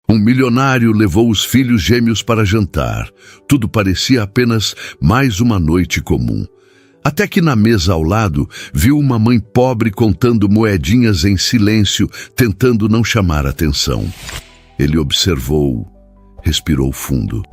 Um milionário levou os filhos gêmeos para jantar. Tudo parecia apenas mais uma noite comum. Até que na mesa ao lado, viu uma mãe pobre contando moedinhas em silêncio, tentando não chamar atenção. Ele observou, respirou fundo.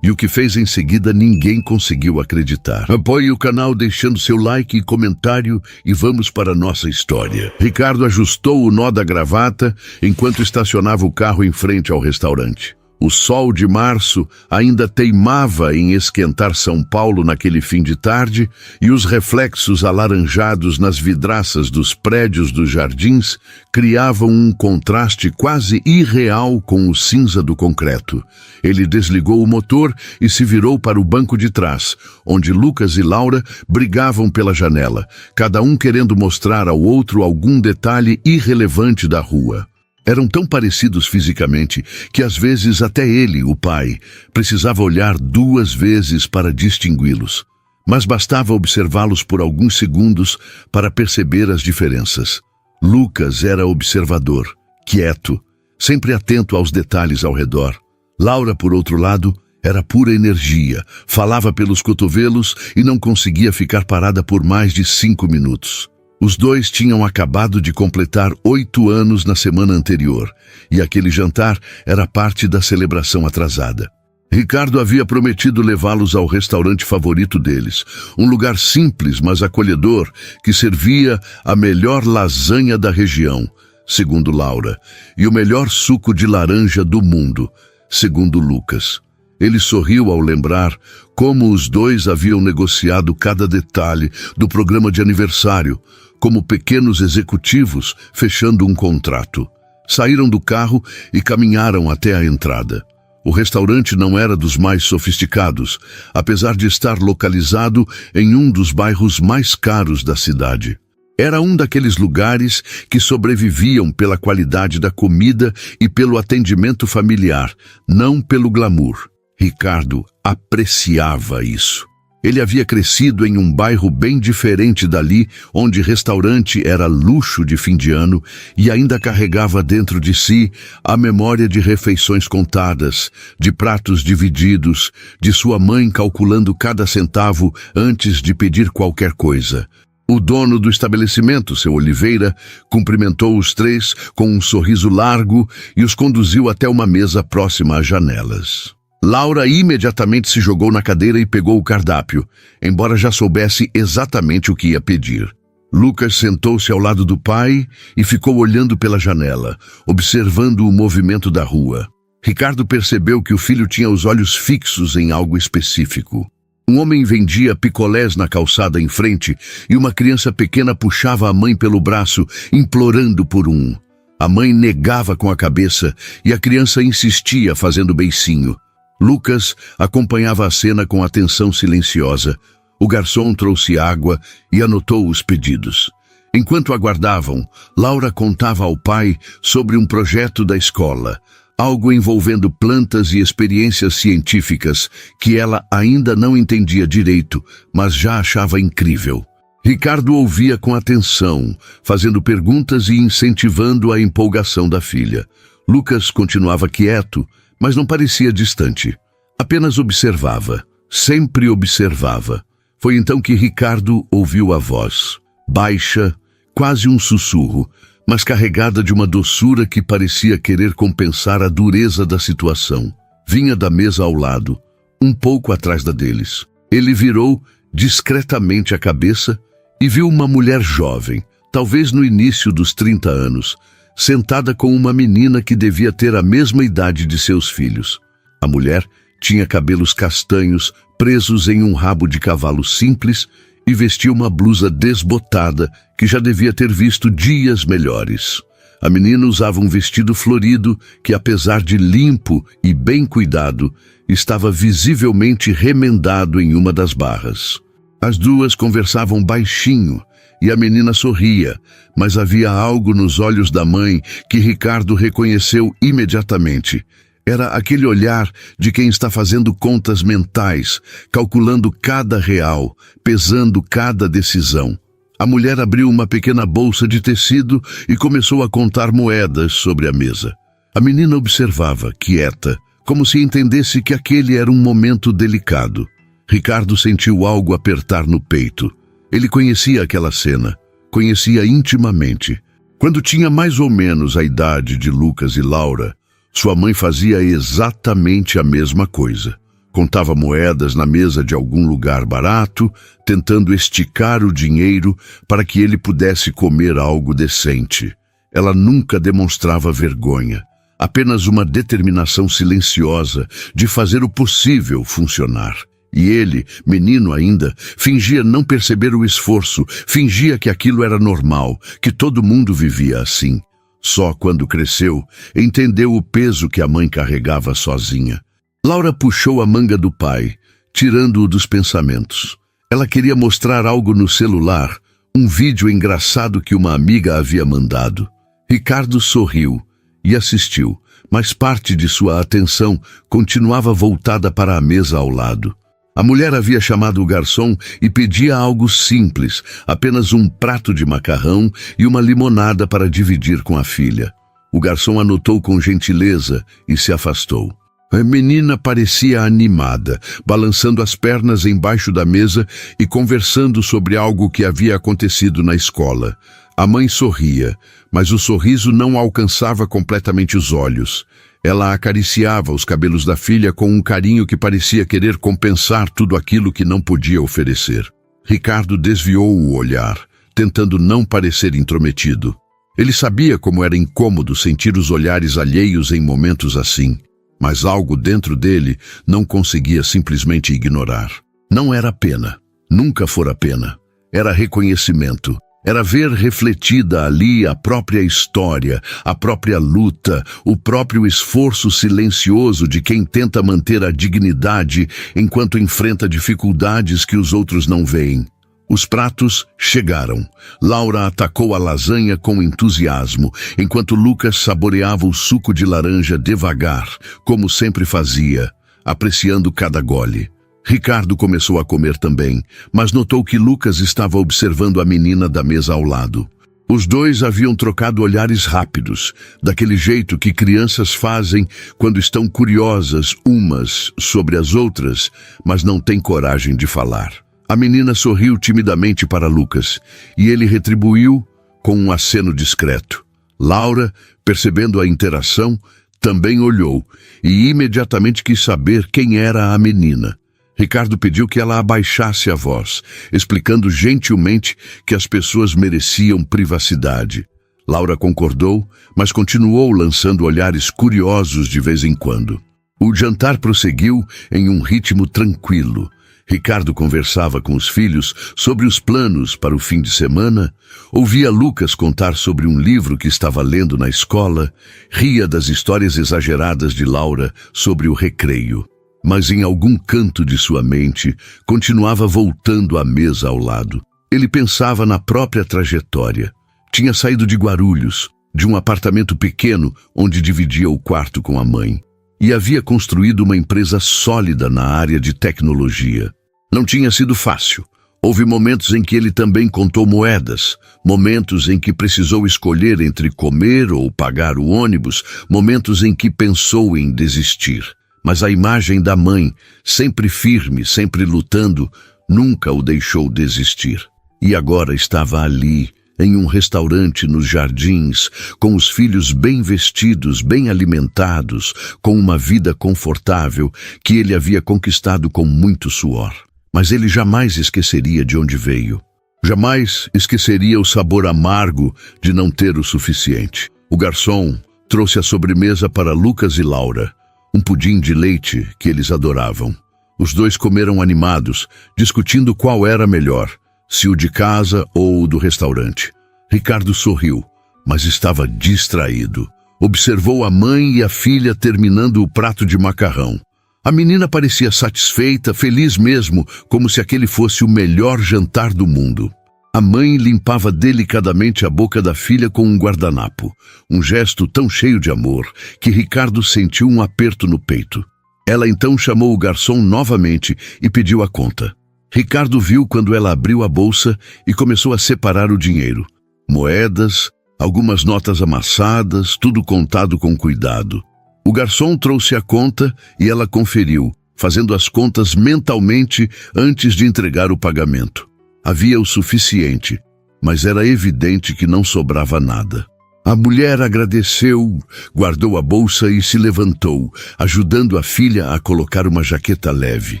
E o que fez em seguida ninguém conseguiu acreditar. Apoie o canal deixando seu like e comentário e vamos para a nossa história. Ricardo ajustou o nó da gravata enquanto estacionava o carro em frente ao restaurante. O sol de março ainda teimava em esquentar São Paulo naquele fim de tarde e os reflexos alaranjados nas vidraças dos prédios dos jardins criavam um contraste quase irreal com o cinza do concreto. Ele desligou o motor e se virou para o banco de trás, onde Lucas e Laura brigavam pela janela, cada um querendo mostrar ao outro algum detalhe irrelevante da rua. Eram tão parecidos fisicamente que às vezes até ele, o pai, precisava olhar 2 vezes para distingui-los. Mas bastava observá-los por alguns segundos para perceber as diferenças. Lucas era observador, quieto, sempre atento aos detalhes ao redor. Laura, por outro lado, era pura energia, falava pelos cotovelos e não conseguia ficar parada por mais de 5 minutos. Os dois tinham acabado de completar 8 anos na semana anterior, e aquele jantar era parte da celebração atrasada. Ricardo havia prometido levá-los ao restaurante favorito deles, um lugar simples, mas acolhedor, que servia a melhor lasanha da região, segundo Laura, e o melhor suco de laranja do mundo, segundo Lucas. Ele sorriu ao lembrar como os dois haviam negociado cada detalhe do programa de aniversário, como pequenos executivos fechando um contrato. Saíram do carro e caminharam até a entrada. O restaurante não era dos mais sofisticados, apesar de estar localizado em um dos bairros mais caros da cidade. Era um daqueles lugares que sobreviviam pela qualidade da comida e pelo atendimento familiar, não pelo glamour. Ricardo apreciava isso. Ele havia crescido em um bairro bem diferente dali, onde restaurante era luxo de fim de ano e ainda carregava dentro de si a memória de refeições contadas, de pratos divididos, de sua mãe calculando cada centavo antes de pedir qualquer coisa. O dono do estabelecimento, seu Oliveira, cumprimentou os 3 com um sorriso largo e os conduziu até uma mesa próxima às janelas. Laura imediatamente se jogou na cadeira e pegou o cardápio, embora já soubesse exatamente o que ia pedir. Lucas sentou-se ao lado do pai e ficou olhando pela janela, observando o movimento da rua. Ricardo percebeu que o filho tinha os olhos fixos em algo específico. Um homem vendia picolés na calçada em frente e uma criança pequena puxava a mãe pelo braço, implorando por um. A mãe negava com a cabeça e a criança insistia fazendo beicinho. Lucas acompanhava a cena com atenção silenciosa. O garçom trouxe água e anotou os pedidos. Enquanto aguardavam, Laura contava ao pai sobre um projeto da escola, algo envolvendo plantas e experiências científicas que ela ainda não entendia direito, mas já achava incrível. Ricardo ouvia com atenção, fazendo perguntas e incentivando a empolgação da filha. Lucas continuava quieto, mas não parecia distante. Apenas observava, sempre observava. Foi então que Ricardo ouviu a voz, baixa, quase um sussurro, mas carregada de uma doçura que parecia querer compensar a dureza da situação. Vinha da mesa ao lado, um pouco atrás da deles. Ele virou discretamente a cabeça e viu uma mulher jovem, talvez no início dos 30 anos, sentada com uma menina que devia ter a mesma idade de seus filhos. A mulher tinha cabelos castanhos presos em um rabo de cavalo simples e vestia uma blusa desbotada que já devia ter visto dias melhores. A menina usava um vestido florido que, apesar de limpo e bem cuidado, estava visivelmente remendado em uma das barras. As duas conversavam baixinho, e a menina sorria, mas havia algo nos olhos da mãe que Ricardo reconheceu imediatamente. Era aquele olhar de quem está fazendo contas mentais, calculando cada real, pesando cada decisão. A mulher abriu uma pequena bolsa de tecido e começou a contar moedas sobre a mesa. A menina observava, quieta, como se entendesse que aquele era um momento delicado. Ricardo sentiu algo apertar no peito. Ele conhecia aquela cena, conhecia intimamente. Quando tinha mais ou menos a idade de Lucas e Laura, sua mãe fazia exatamente a mesma coisa. Contava moedas na mesa de algum lugar barato, tentando esticar o dinheiro para que ele pudesse comer algo decente. Ela nunca demonstrava vergonha, apenas uma determinação silenciosa de fazer o possível funcionar. E ele, menino ainda, fingia não perceber o esforço, fingia que aquilo era normal, que todo mundo vivia assim. Só quando cresceu, entendeu o peso que a mãe carregava sozinha. Laura puxou a manga do pai, tirando-o dos pensamentos. Ela queria mostrar algo no celular, um vídeo engraçado que uma amiga havia mandado. Ricardo sorriu e assistiu, mas parte de sua atenção continuava voltada para a mesa ao lado. A mulher havia chamado o garçom e pedia algo simples, apenas um prato de macarrão e uma limonada para dividir com a filha. O garçom anotou com gentileza e se afastou. A menina parecia animada, balançando as pernas embaixo da mesa e conversando sobre algo que havia acontecido na escola. A mãe sorria, mas o sorriso não alcançava completamente os olhos. Ela acariciava os cabelos da filha com um carinho que parecia querer compensar tudo aquilo que não podia oferecer. Ricardo desviou o olhar, tentando não parecer intrometido. Ele sabia como era incômodo sentir os olhares alheios em momentos assim, mas algo dentro dele não conseguia simplesmente ignorar. Não era pena, nunca fora pena. Era reconhecimento. Era ver refletida ali a própria história, a própria luta, o próprio esforço silencioso de quem tenta manter a dignidade enquanto enfrenta dificuldades que os outros não veem. Os pratos chegaram. Laura atacou a lasanha com entusiasmo, enquanto Lucas saboreava o suco de laranja devagar, como sempre fazia, apreciando cada gole. Ricardo começou a comer também, mas notou que Lucas estava observando a menina da mesa ao lado. Os dois haviam trocado olhares rápidos, daquele jeito que crianças fazem quando estão curiosas umas sobre as outras, mas não têm coragem de falar. A menina sorriu timidamente para Lucas, e ele retribuiu com um aceno discreto. Laura, percebendo a interação, também olhou, e imediatamente quis saber quem era a menina. Ricardo pediu que ela abaixasse a voz, explicando gentilmente que as pessoas mereciam privacidade. Laura concordou, mas continuou lançando olhares curiosos de vez em quando. O jantar prosseguiu em um ritmo tranquilo. Ricardo conversava com os filhos sobre os planos para o fim de semana, ouvia Lucas contar sobre um livro que estava lendo na escola, ria das histórias exageradas de Laura sobre o recreio. Mas em algum canto de sua mente, continuava voltando à mesa ao lado. Ele pensava na própria trajetória. Tinha saído de Guarulhos, de um apartamento pequeno onde dividia o quarto com a mãe, e havia construído uma empresa sólida na área de tecnologia. Não tinha sido fácil. Houve momentos em que ele também contou moedas, momentos em que precisou escolher entre comer ou pagar o ônibus, momentos em que pensou em desistir. Mas a imagem da mãe, sempre firme, sempre lutando, nunca o deixou desistir. E agora estava ali, em um restaurante nos Jardins, com os filhos bem vestidos, bem alimentados, com uma vida confortável que ele havia conquistado com muito suor. Mas ele jamais esqueceria de onde veio. Jamais esqueceria o sabor amargo de não ter o suficiente. O garçom trouxe a sobremesa para Lucas e Laura. Um pudim de leite que eles adoravam. Os dois comeram animados, discutindo qual era melhor, se o de casa ou o do restaurante. Ricardo sorriu, mas estava distraído. Observou a mãe e a filha terminando o prato de macarrão. A menina parecia satisfeita, feliz mesmo, como se aquele fosse o melhor jantar do mundo. A mãe limpava delicadamente a boca da filha com um guardanapo, um gesto tão cheio de amor que Ricardo sentiu um aperto no peito. Ela então chamou o garçom novamente e pediu a conta. Ricardo viu quando ela abriu a bolsa e começou a separar o dinheiro. Moedas, Algumas notas amassadas, tudo contado com cuidado. O garçom trouxe a conta e ela conferiu, fazendo as contas mentalmente antes de entregar o pagamento. Havia o suficiente, mas era evidente que não sobrava nada. A mulher agradeceu, guardou a bolsa e se levantou, ajudando a filha a colocar uma jaqueta leve.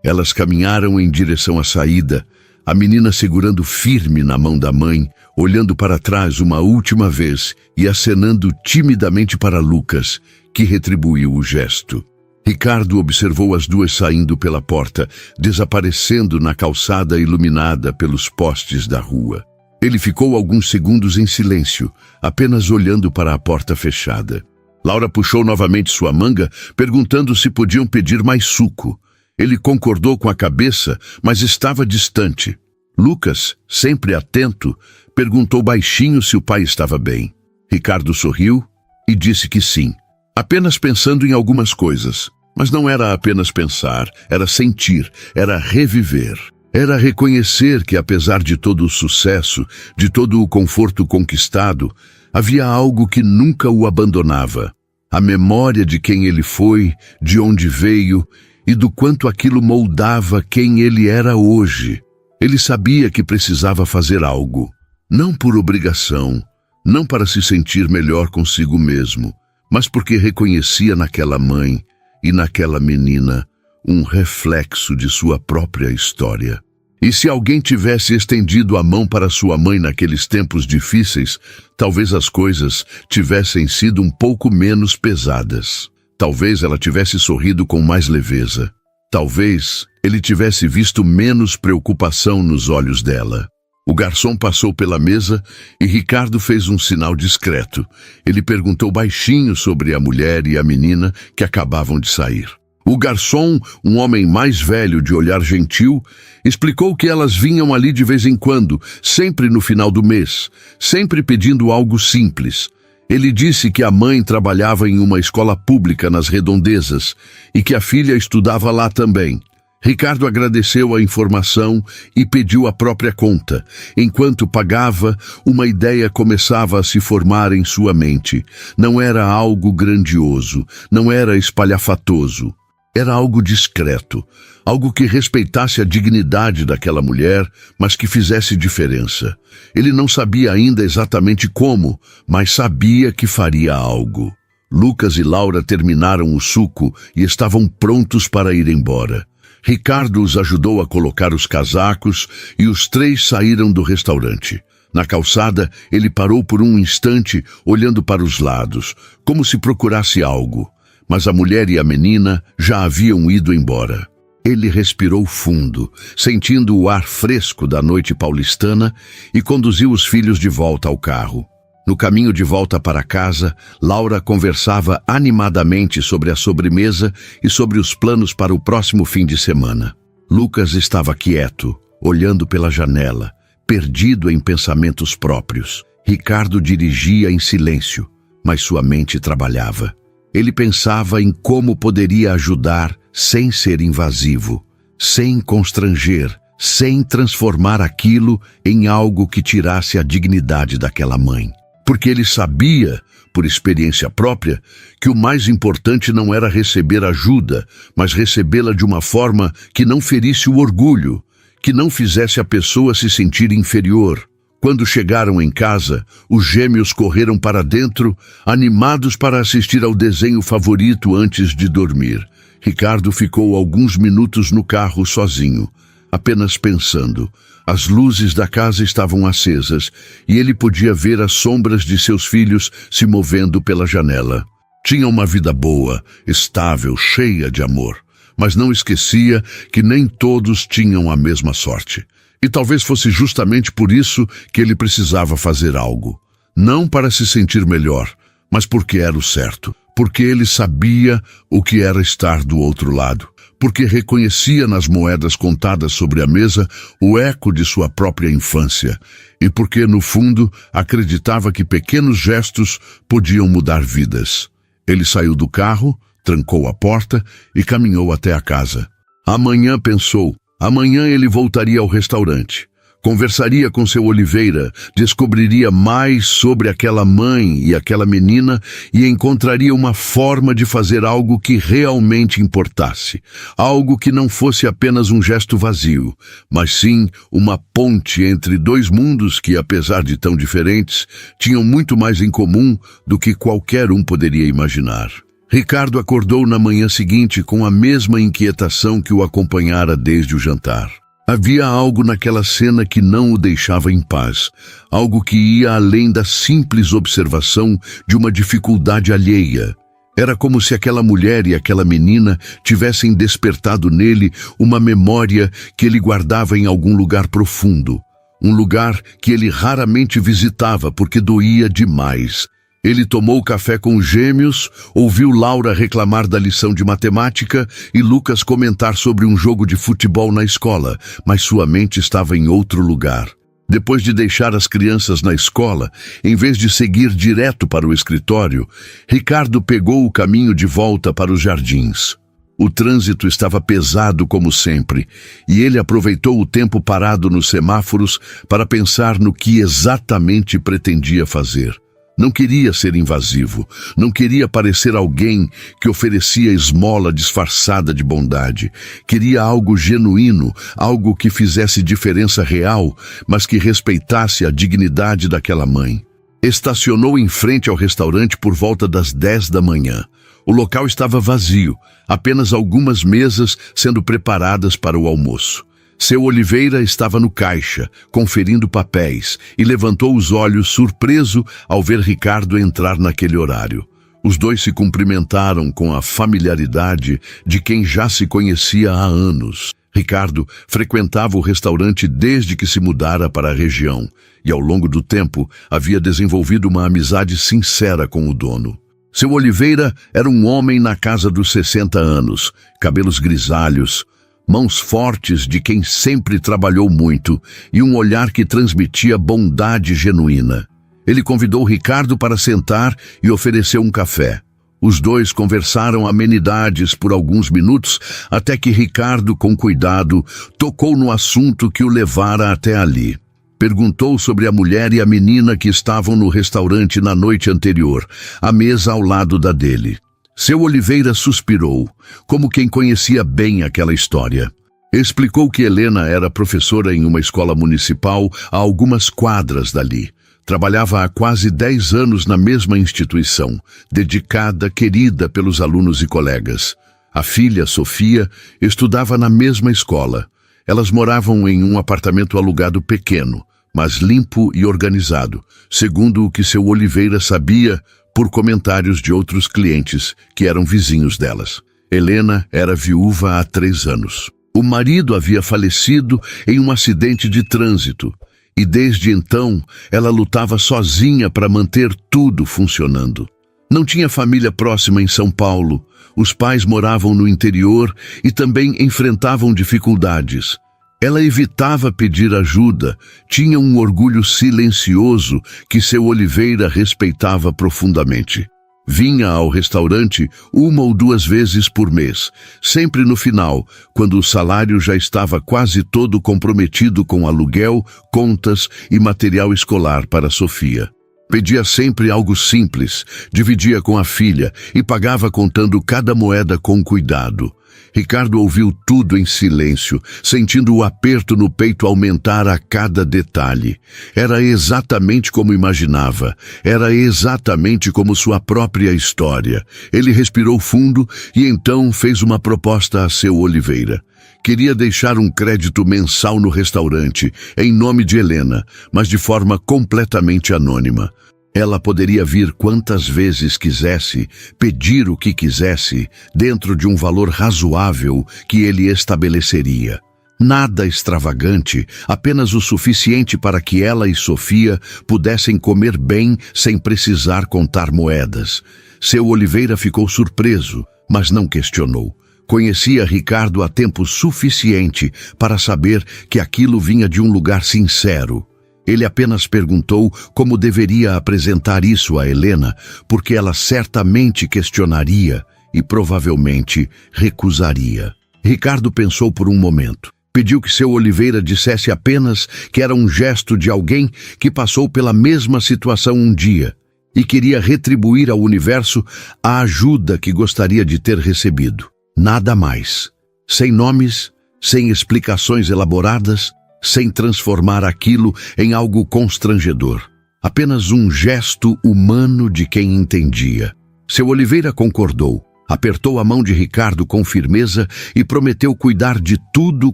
Elas caminharam em direção à saída, a menina segurando firme na mão da mãe, olhando para trás uma última vez e acenando timidamente para Lucas, que retribuiu o gesto. Ricardo observou as duas saindo pela porta, desaparecendo na calçada iluminada pelos postes da rua. Ele ficou alguns segundos em silêncio, apenas olhando para a porta fechada. Laura puxou novamente sua manga, perguntando se podiam pedir mais suco. Ele concordou com a cabeça, mas estava distante. Lucas, sempre atento, perguntou baixinho se o pai estava bem. Ricardo sorriu e disse que sim, apenas pensando em algumas coisas. Mas não era apenas pensar, era sentir, era reviver. Era reconhecer que, apesar de todo o sucesso, de todo o conforto conquistado, havia algo que nunca o abandonava. A memória de quem ele foi, de onde veio e do quanto aquilo moldava quem ele era hoje. Ele sabia que precisava fazer algo, não por obrigação, não para se sentir melhor consigo mesmo, mas porque reconhecia naquela mãe e naquela menina um reflexo de sua própria história. E se alguém tivesse estendido a mão para sua mãe naqueles tempos difíceis, talvez as coisas tivessem sido um pouco menos pesadas. Talvez ela tivesse sorrido com mais leveza. Talvez ele tivesse visto menos preocupação nos olhos dela. O garçom passou pela mesa e Ricardo fez um sinal discreto. Ele perguntou baixinho sobre a mulher e a menina que acabavam de sair. O garçom, um homem mais velho de olhar gentil, explicou que elas vinham ali de vez em quando, sempre no final do mês, sempre pedindo algo simples. Ele disse que a mãe trabalhava em uma escola pública nas redondezas e que a filha estudava lá também. Ricardo agradeceu a informação e pediu a própria conta. Enquanto pagava, uma ideia começava a se formar em sua mente. Não era algo grandioso, não era espalhafatoso. Era algo discreto, algo que respeitasse a dignidade daquela mulher, mas que fizesse diferença. Ele não sabia ainda exatamente como, mas sabia que faria algo. Lucas e Laura terminaram o suco e estavam prontos para ir embora. Ricardo os ajudou a colocar os casacos e os três saíram do restaurante. Na calçada, ele parou por um instante, olhando para os lados, como se procurasse algo. Mas a mulher e a menina já haviam ido embora. Ele respirou fundo, sentindo o ar fresco da noite paulistana, e conduziu os filhos de volta ao carro. No caminho de volta para casa, Laura conversava animadamente sobre a sobremesa e sobre os planos para o próximo fim de semana. Lucas estava quieto, olhando pela janela, perdido em pensamentos próprios. Ricardo dirigia em silêncio, mas sua mente trabalhava. Ele pensava em como poderia ajudar sem ser invasivo, sem constranger, sem transformar aquilo em algo que tirasse a dignidade daquela mãe. Porque ele sabia, por experiência própria, que o mais importante não era receber ajuda, mas recebê-la de uma forma que não ferisse o orgulho, que não fizesse a pessoa se sentir inferior. Quando chegaram em casa, os gêmeos correram para dentro, animados para assistir ao desenho favorito antes de dormir. Ricardo ficou alguns minutos no carro sozinho, apenas pensando. As luzes da casa estavam acesas e ele podia ver as sombras de seus filhos se movendo pela janela. Tinha uma vida boa, estável, cheia de amor, mas não esquecia que nem todos tinham a mesma sorte. E talvez fosse justamente por isso que ele precisava fazer algo. Não para se sentir melhor, mas porque era o certo. Porque ele sabia o que era estar do outro lado. Porque reconhecia nas moedas contadas sobre a mesa o eco de sua própria infância. E porque, no fundo, acreditava que pequenos gestos podiam mudar vidas. Ele saiu do carro, trancou a porta e caminhou até a casa. Amanhã, pensou, amanhã ele voltaria ao restaurante. Conversaria com seu Oliveira, descobriria mais sobre aquela mãe e aquela menina e encontraria uma forma de fazer algo que realmente importasse. Algo que não fosse apenas um gesto vazio, mas sim uma ponte entre dois mundos que, apesar de tão diferentes, tinham muito mais em comum do que qualquer um poderia imaginar. Ricardo acordou na manhã seguinte com a mesma inquietação que o acompanhara desde o jantar. Havia algo naquela cena que não o deixava em paz, algo que ia além da simples observação de uma dificuldade alheia. Era como se aquela mulher e aquela menina tivessem despertado nele uma memória que ele guardava em algum lugar profundo, um lugar que ele raramente visitava porque doía demais. Ele tomou café com os gêmeos, ouviu Laura reclamar da lição de matemática e Lucas comentar sobre um jogo de futebol na escola, mas sua mente estava em outro lugar. Depois de deixar as crianças na escola, em vez de seguir direto para o escritório, Ricardo pegou o caminho de volta para os jardins. O trânsito estava pesado como sempre, e ele aproveitou o tempo parado nos semáforos para pensar no que exatamente pretendia fazer. Não queria ser invasivo, não queria parecer alguém que oferecia esmola disfarçada de bondade. Queria algo genuíno, algo que fizesse diferença real, mas que respeitasse a dignidade daquela mãe. Estacionou em frente ao restaurante por volta das 10 da manhã. O local estava vazio, apenas algumas mesas sendo preparadas para o almoço. Seu Oliveira estava no caixa, conferindo papéis, e levantou os olhos surpreso ao ver Ricardo entrar naquele horário. Os dois se cumprimentaram com a familiaridade de quem já se conhecia há anos. Ricardo frequentava o restaurante desde que se mudara para a região, e ao longo do tempo havia desenvolvido uma amizade sincera com o dono. Seu Oliveira era um homem na casa dos 60 anos, cabelos grisalhos, mãos fortes de quem sempre trabalhou muito e um olhar que transmitia bondade genuína. Ele convidou Ricardo para sentar e ofereceu um café. Os dois conversaram amenidades por alguns minutos até que Ricardo, com cuidado, tocou no assunto que o levara até ali. Perguntou sobre a mulher e a menina que estavam no restaurante na noite anterior, à mesa ao lado da dele. Seu Oliveira suspirou, como quem conhecia bem aquela história. Explicou que Helena era professora em uma escola municipal a algumas quadras dali. Trabalhava há quase 10 anos na mesma instituição, dedicada, querida pelos alunos e colegas. A filha, Sofia, estudava na mesma escola. Elas moravam em um apartamento alugado pequeno, mas limpo e organizado, segundo o que seu Oliveira sabia por comentários de outros clientes que eram vizinhos delas. Helena era viúva há 3 anos. O marido havia falecido em um acidente de trânsito e desde então ela lutava sozinha para manter tudo funcionando. Não tinha família próxima em São Paulo, os pais moravam no interior e também enfrentavam dificuldades. Ela evitava pedir ajuda, tinha um orgulho silencioso que seu Oliveira respeitava profundamente. Vinha ao restaurante 1 ou 2 vezes por mês, sempre no final, quando o salário já estava quase todo comprometido com aluguel, contas e material escolar para Sofia. Pedia sempre algo simples, dividia com a filha e pagava contando cada moeda com cuidado. Ricardo ouviu tudo em silêncio, sentindo o aperto no peito aumentar a cada detalhe. Era exatamente como imaginava, era exatamente como sua própria história. Ele respirou fundo e então fez uma proposta a seu Oliveira. Queria deixar um crédito mensal no restaurante, em nome de Helena, mas de forma completamente anônima. Ela poderia vir quantas vezes quisesse, pedir o que quisesse, dentro de um valor razoável que ele estabeleceria. Nada extravagante, apenas o suficiente para que ela e Sofia pudessem comer bem sem precisar contar moedas. Seu Oliveira ficou surpreso, mas não questionou. Conhecia Ricardo há tempo suficiente para saber que aquilo vinha de um lugar sincero. Ele apenas perguntou como deveria apresentar isso a Helena, porque ela certamente questionaria e provavelmente recusaria. Ricardo pensou por um momento. Pediu que seu Oliveira dissesse apenas que era um gesto de alguém que passou pela mesma situação um dia e queria retribuir ao universo a ajuda que gostaria de ter recebido. Nada mais. Sem nomes, sem explicações elaboradas, sem transformar aquilo em algo constrangedor. Apenas um gesto humano de quem entendia. Seu Oliveira concordou, apertou a mão de Ricardo com firmeza e prometeu cuidar de tudo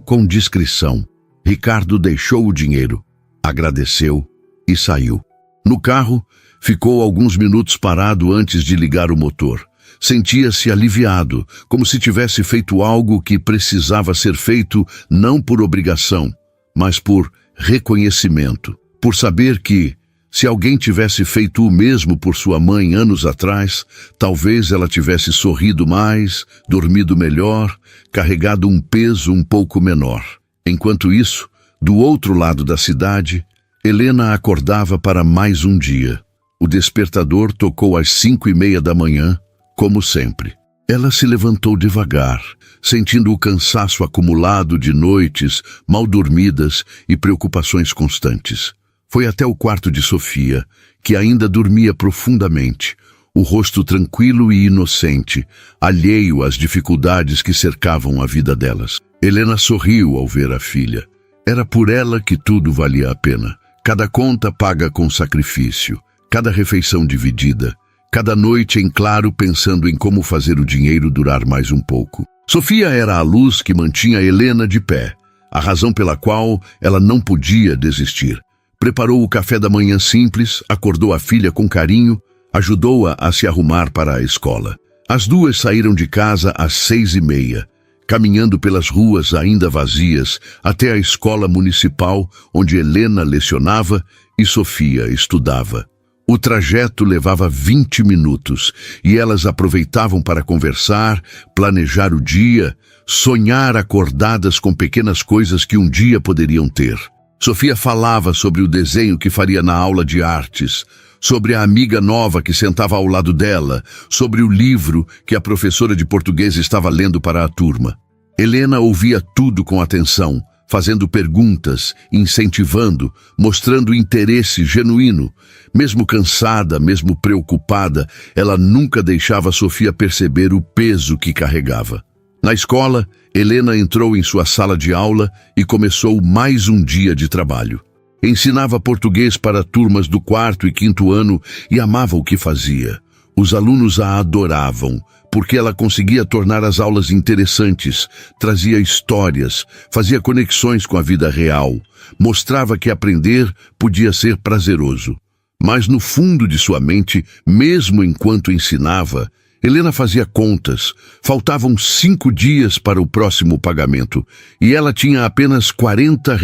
com discrição. Ricardo deixou o dinheiro, agradeceu e saiu. No carro, ficou alguns minutos parado antes de ligar o motor. Sentia-se aliviado, como se tivesse feito algo que precisava ser feito não por obrigação, mas por reconhecimento. Por saber que, se alguém tivesse feito o mesmo por sua mãe anos atrás, talvez ela tivesse sorrido mais, dormido melhor, carregado um peso um pouco menor. Enquanto isso, do outro lado da cidade, Helena acordava para mais um dia. O despertador tocou às 5:30 da manhã, como sempre. Ela se levantou devagar, sentindo o cansaço acumulado de noites mal dormidas e preocupações constantes. Foi até o quarto de Sofia, que ainda dormia profundamente, o rosto tranquilo e inocente, alheio às dificuldades que cercavam a vida delas. Helena sorriu ao ver a filha. Era por ela que tudo valia a pena. Cada conta paga com sacrifício, cada refeição dividida, cada noite em claro pensando em como fazer o dinheiro durar mais um pouco. Sofia era a luz que mantinha Helena de pé, a razão pela qual ela não podia desistir. Preparou o café da manhã simples, acordou a filha com carinho, ajudou-a a se arrumar para a escola. As duas saíram de casa às 6:30, caminhando pelas ruas ainda vazias até a escola municipal, onde Helena lecionava e Sofia estudava. O trajeto levava 20 minutos e elas aproveitavam para conversar, planejar o dia, sonhar acordadas com pequenas coisas que um dia poderiam ter. Sofia falava sobre o desenho que faria na aula de artes, sobre a amiga nova que sentava ao lado dela, sobre o livro que a professora de português estava lendo para a turma. Helena ouvia tudo com atenção, fazendo perguntas, incentivando, mostrando interesse genuíno. Mesmo cansada, mesmo preocupada, ela nunca deixava Sofia perceber o peso que carregava. Na escola, Helena entrou em sua sala de aula e começou mais um dia de trabalho. Ensinava português para turmas do 4º e 5º ano e amava o que fazia. Os alunos a adoravam, porque ela conseguia tornar as aulas interessantes, trazia histórias, fazia conexões com a vida real, mostrava que aprender podia ser prazeroso. Mas no fundo de sua mente, mesmo enquanto ensinava, Helena fazia contas. Faltavam 5 dias para o próximo pagamento e ela tinha apenas R$ 40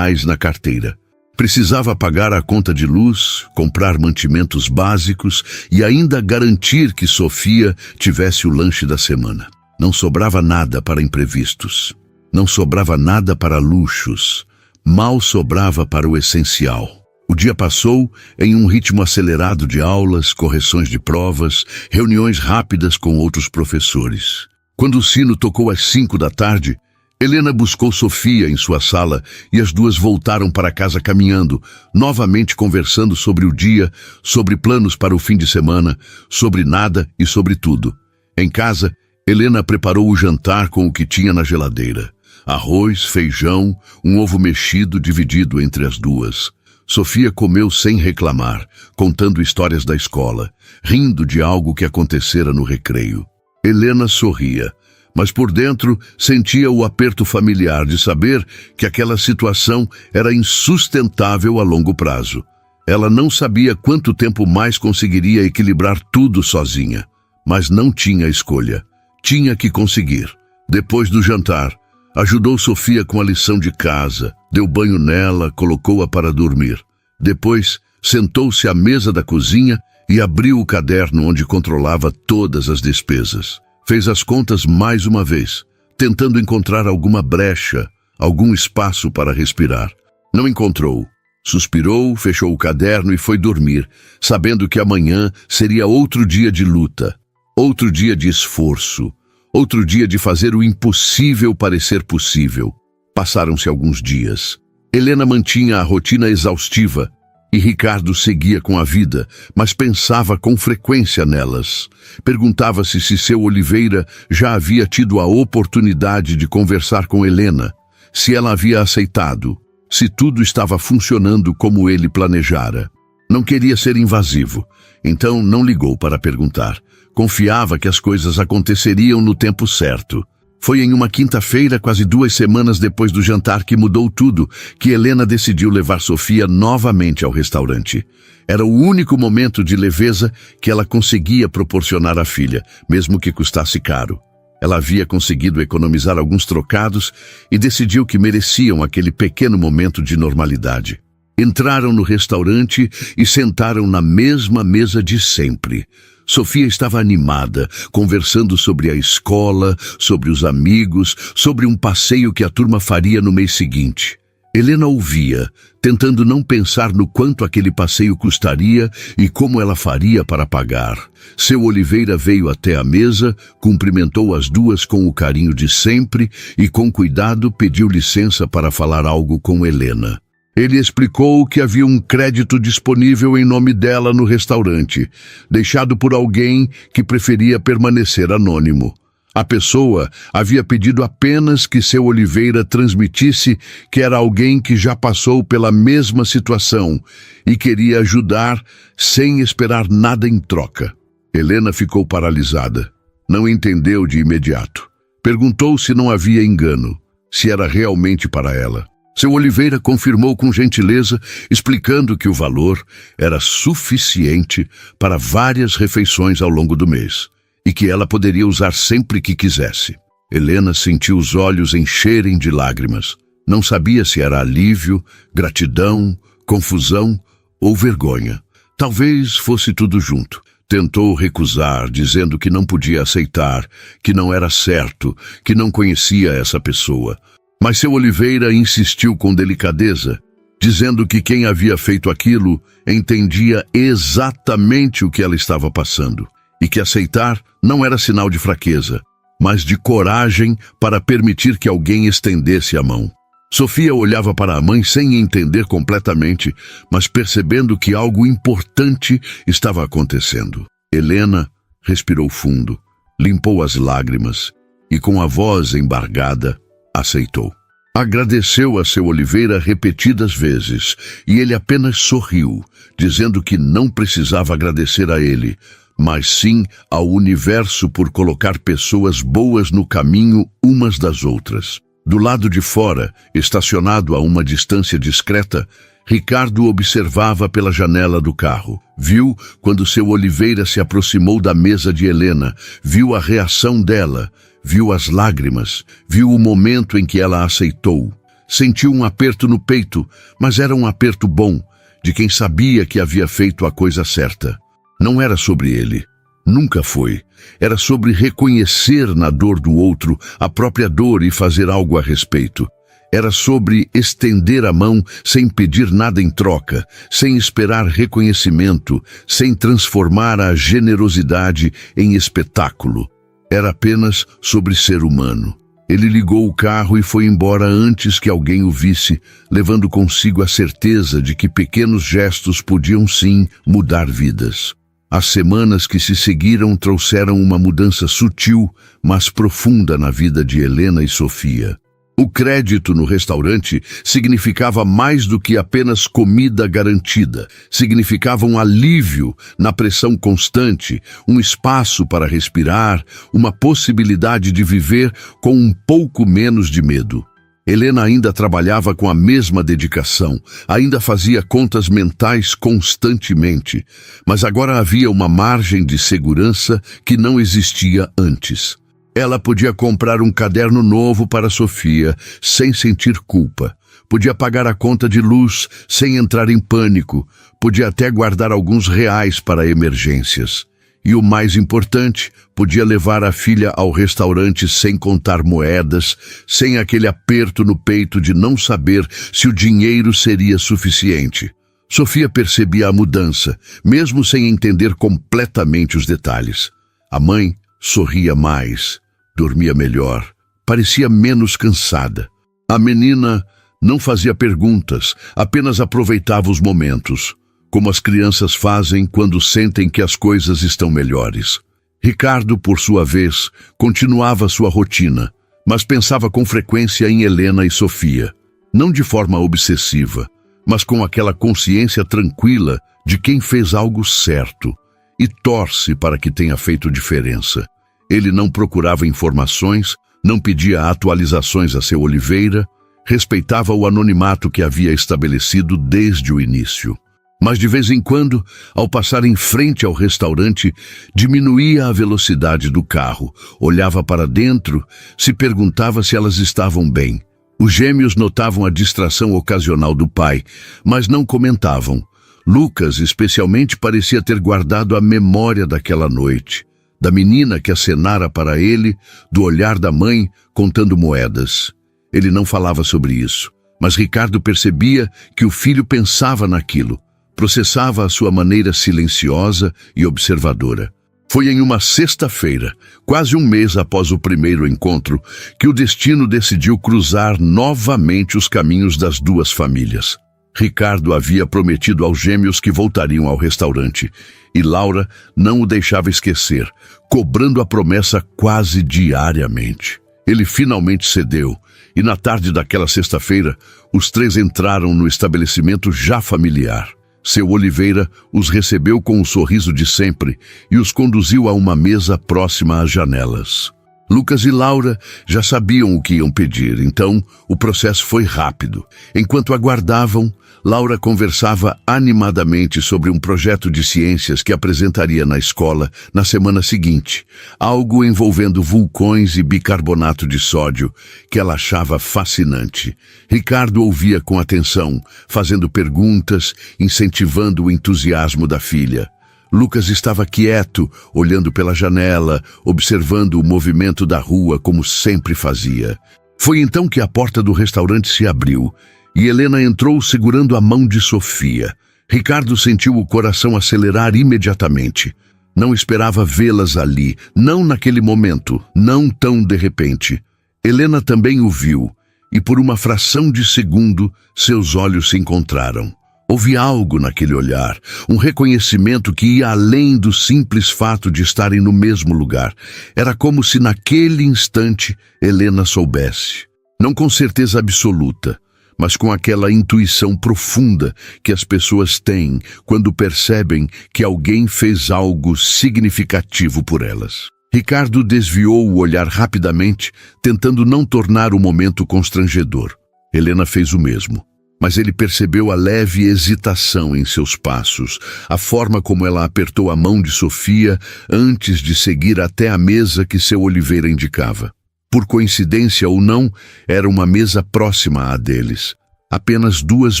na carteira. Precisava pagar a conta de luz, comprar mantimentos básicos e ainda garantir que Sofia tivesse o lanche da semana. Não sobrava nada para imprevistos. Não sobrava nada para luxos. Mal sobrava para o essencial. O dia passou em um ritmo acelerado de aulas, correções de provas, reuniões rápidas com outros professores. Quando o sino tocou às 5 da tarde, Helena buscou Sofia em sua sala e as duas voltaram para casa caminhando, novamente conversando sobre o dia, sobre planos para o fim de semana, sobre nada e sobre tudo. Em casa, Helena preparou o jantar com o que tinha na geladeira. Arroz, feijão, um ovo mexido dividido entre as duas. Sofia comeu sem reclamar, contando histórias da escola, rindo de algo que acontecera no recreio. Helena sorria, mas por dentro sentia o aperto familiar de saber que aquela situação era insustentável a longo prazo. Ela não sabia quanto tempo mais conseguiria equilibrar tudo sozinha, mas não tinha escolha. Tinha que conseguir. Depois do jantar, ajudou Sofia com a lição de casa, deu banho nela, colocou-a para dormir. Depois, sentou-se à mesa da cozinha e abriu o caderno onde controlava todas as despesas. Fez as contas mais uma vez, tentando encontrar alguma brecha, algum espaço para respirar. Não encontrou. Suspirou, fechou o caderno e foi dormir, sabendo que amanhã seria outro dia de luta, outro dia de esforço, outro dia de fazer o impossível parecer possível. Passaram-se alguns dias. Helena mantinha a rotina exaustiva e Ricardo seguia com a vida, mas pensava com frequência nelas. Perguntava-se se seu Oliveira já havia tido a oportunidade de conversar com Helena, se ela havia aceitado, se tudo estava funcionando como ele planejara. Não queria ser invasivo, então não ligou para perguntar. Confiava que as coisas aconteceriam no tempo certo. Foi em uma quinta-feira, quase 2 semanas depois do jantar que mudou tudo, que Helena decidiu levar Sofia novamente ao restaurante. Era o único momento de leveza que ela conseguia proporcionar à filha, mesmo que custasse caro. Ela havia conseguido economizar alguns trocados e decidiu que mereciam aquele pequeno momento de normalidade. Entraram no restaurante e sentaram na mesma mesa de sempre. Sofia estava animada, conversando sobre a escola, sobre os amigos, sobre um passeio que a turma faria no mês seguinte. Helena ouvia, tentando não pensar no quanto aquele passeio custaria e como ela faria para pagar. Seu Oliveira veio até a mesa, cumprimentou as duas com o carinho de sempre e, com cuidado, pediu licença para falar algo com Helena. Ele explicou que havia um crédito disponível em nome dela no restaurante, deixado por alguém que preferia permanecer anônimo. A pessoa havia pedido apenas que seu Oliveira transmitisse que era alguém que já passou pela mesma situação e queria ajudar sem esperar nada em troca. Helena ficou paralisada. Não entendeu de imediato. Perguntou se não havia engano, se era realmente para ela. Seu Oliveira confirmou com gentileza, explicando que o valor era suficiente para várias refeições ao longo do mês e que ela poderia usar sempre que quisesse. Helena sentiu os olhos encherem de lágrimas. Não sabia se era alívio, gratidão, confusão ou vergonha. Talvez fosse tudo junto. Tentou recusar, dizendo que não podia aceitar, que não era certo, que não conhecia essa pessoa. Mas seu Oliveira insistiu com delicadeza, dizendo que quem havia feito aquilo entendia exatamente o que ela estava passando e que aceitar não era sinal de fraqueza, mas de coragem para permitir que alguém estendesse a mão. Sofia olhava para a mãe sem entender completamente, mas percebendo que algo importante estava acontecendo. Helena respirou fundo, limpou as lágrimas e, com a voz embargada, aceitou. Agradeceu a seu Oliveira repetidas vezes e ele apenas sorriu, dizendo que não precisava agradecer a ele, mas sim ao universo por colocar pessoas boas no caminho umas das outras. Do lado de fora, estacionado a uma distância discreta, Ricardo observava pela janela do carro. Viu quando seu Oliveira se aproximou da mesa de Helena, viu a reação dela, viu as lágrimas, viu o momento em que ela aceitou. Sentiu um aperto no peito, mas era um aperto bom, de quem sabia que havia feito a coisa certa. Não era sobre ele. Nunca foi. Era sobre reconhecer na dor do outro a própria dor e fazer algo a respeito. Era sobre estender a mão sem pedir nada em troca, sem esperar reconhecimento, sem transformar a generosidade em espetáculo. Era apenas sobre ser humano. Ele ligou o carro e foi embora antes que alguém o visse, levando consigo a certeza de que pequenos gestos podiam sim mudar vidas. As semanas que se seguiram trouxeram uma mudança sutil, mas profunda na vida de Helena e Sofia. O crédito no restaurante significava mais do que apenas comida garantida. Significava um alívio na pressão constante, um espaço para respirar, uma possibilidade de viver com um pouco menos de medo. Helena ainda trabalhava com a mesma dedicação, ainda fazia contas mentais constantemente, mas agora havia uma margem de segurança que não existia antes. Ela podia comprar um caderno novo para Sofia, sem sentir culpa. Podia pagar a conta de luz sem entrar em pânico. Podia até guardar alguns reais para emergências. E o mais importante, podia levar a filha ao restaurante sem contar moedas, sem aquele aperto no peito de não saber se o dinheiro seria suficiente. Sofia percebia a mudança, mesmo sem entender completamente os detalhes. A mãe sorria mais. Dormia melhor, parecia menos cansada. A menina não fazia perguntas, apenas aproveitava os momentos, como as crianças fazem quando sentem que as coisas estão melhores. Ricardo, por sua vez, continuava sua rotina, mas pensava com frequência em Helena e Sofia. Não de forma obsessiva, mas com aquela consciência tranquila de quem fez algo certo e torce para que tenha feito diferença. Ele não procurava informações, não pedia atualizações a seu Oliveira, respeitava o anonimato que havia estabelecido desde o início. Mas de vez em quando, ao passar em frente ao restaurante, diminuía a velocidade do carro, olhava para dentro, se perguntava se elas estavam bem. Os gêmeos notavam a distração ocasional do pai, mas não comentavam. Lucas, especialmente, parecia ter guardado a memória daquela noite, da menina que acenara para ele, do olhar da mãe contando moedas. Ele não falava sobre isso, mas Ricardo percebia que o filho pensava naquilo, processava à sua maneira silenciosa e observadora. Foi em uma sexta-feira, quase um mês após o primeiro encontro, que o destino decidiu cruzar novamente os caminhos das duas famílias. Ricardo havia prometido aos gêmeos que voltariam ao restaurante, e Laura não o deixava esquecer, cobrando a promessa quase diariamente. Ele finalmente cedeu, e na tarde daquela sexta-feira, os três entraram no estabelecimento já familiar. Seu Oliveira os recebeu com o sorriso de sempre e os conduziu a uma mesa próxima às janelas. Lucas e Laura já sabiam o que iam pedir, então o processo foi rápido. Enquanto aguardavam, Laura conversava animadamente sobre um projeto de ciências que apresentaria na escola na semana seguinte, algo envolvendo vulcões e bicarbonato de sódio, que ela achava fascinante. Ricardo ouvia com atenção, fazendo perguntas, incentivando o entusiasmo da filha. Lucas estava quieto, olhando pela janela, observando o movimento da rua como sempre fazia. Foi então que a porta do restaurante se abriu e Helena entrou segurando a mão de Sofia. Ricardo sentiu o coração acelerar imediatamente. Não esperava vê-las ali, não naquele momento, não tão de repente. Helena também o viu, e por uma fração de segundo, seus olhos se encontraram. Houve algo naquele olhar, um reconhecimento que ia além do simples fato de estarem no mesmo lugar. Era como se naquele instante Helena soubesse. Não com certeza absoluta, mas com aquela intuição profunda que as pessoas têm quando percebem que alguém fez algo significativo por elas. Ricardo desviou o olhar rapidamente, tentando não tornar o momento constrangedor. Helena fez o mesmo. Mas ele percebeu a leve hesitação em seus passos, a forma como ela apertou a mão de Sofia antes de seguir até a mesa que seu Oliveira indicava. Por coincidência ou não, era uma mesa próxima à deles, apenas 2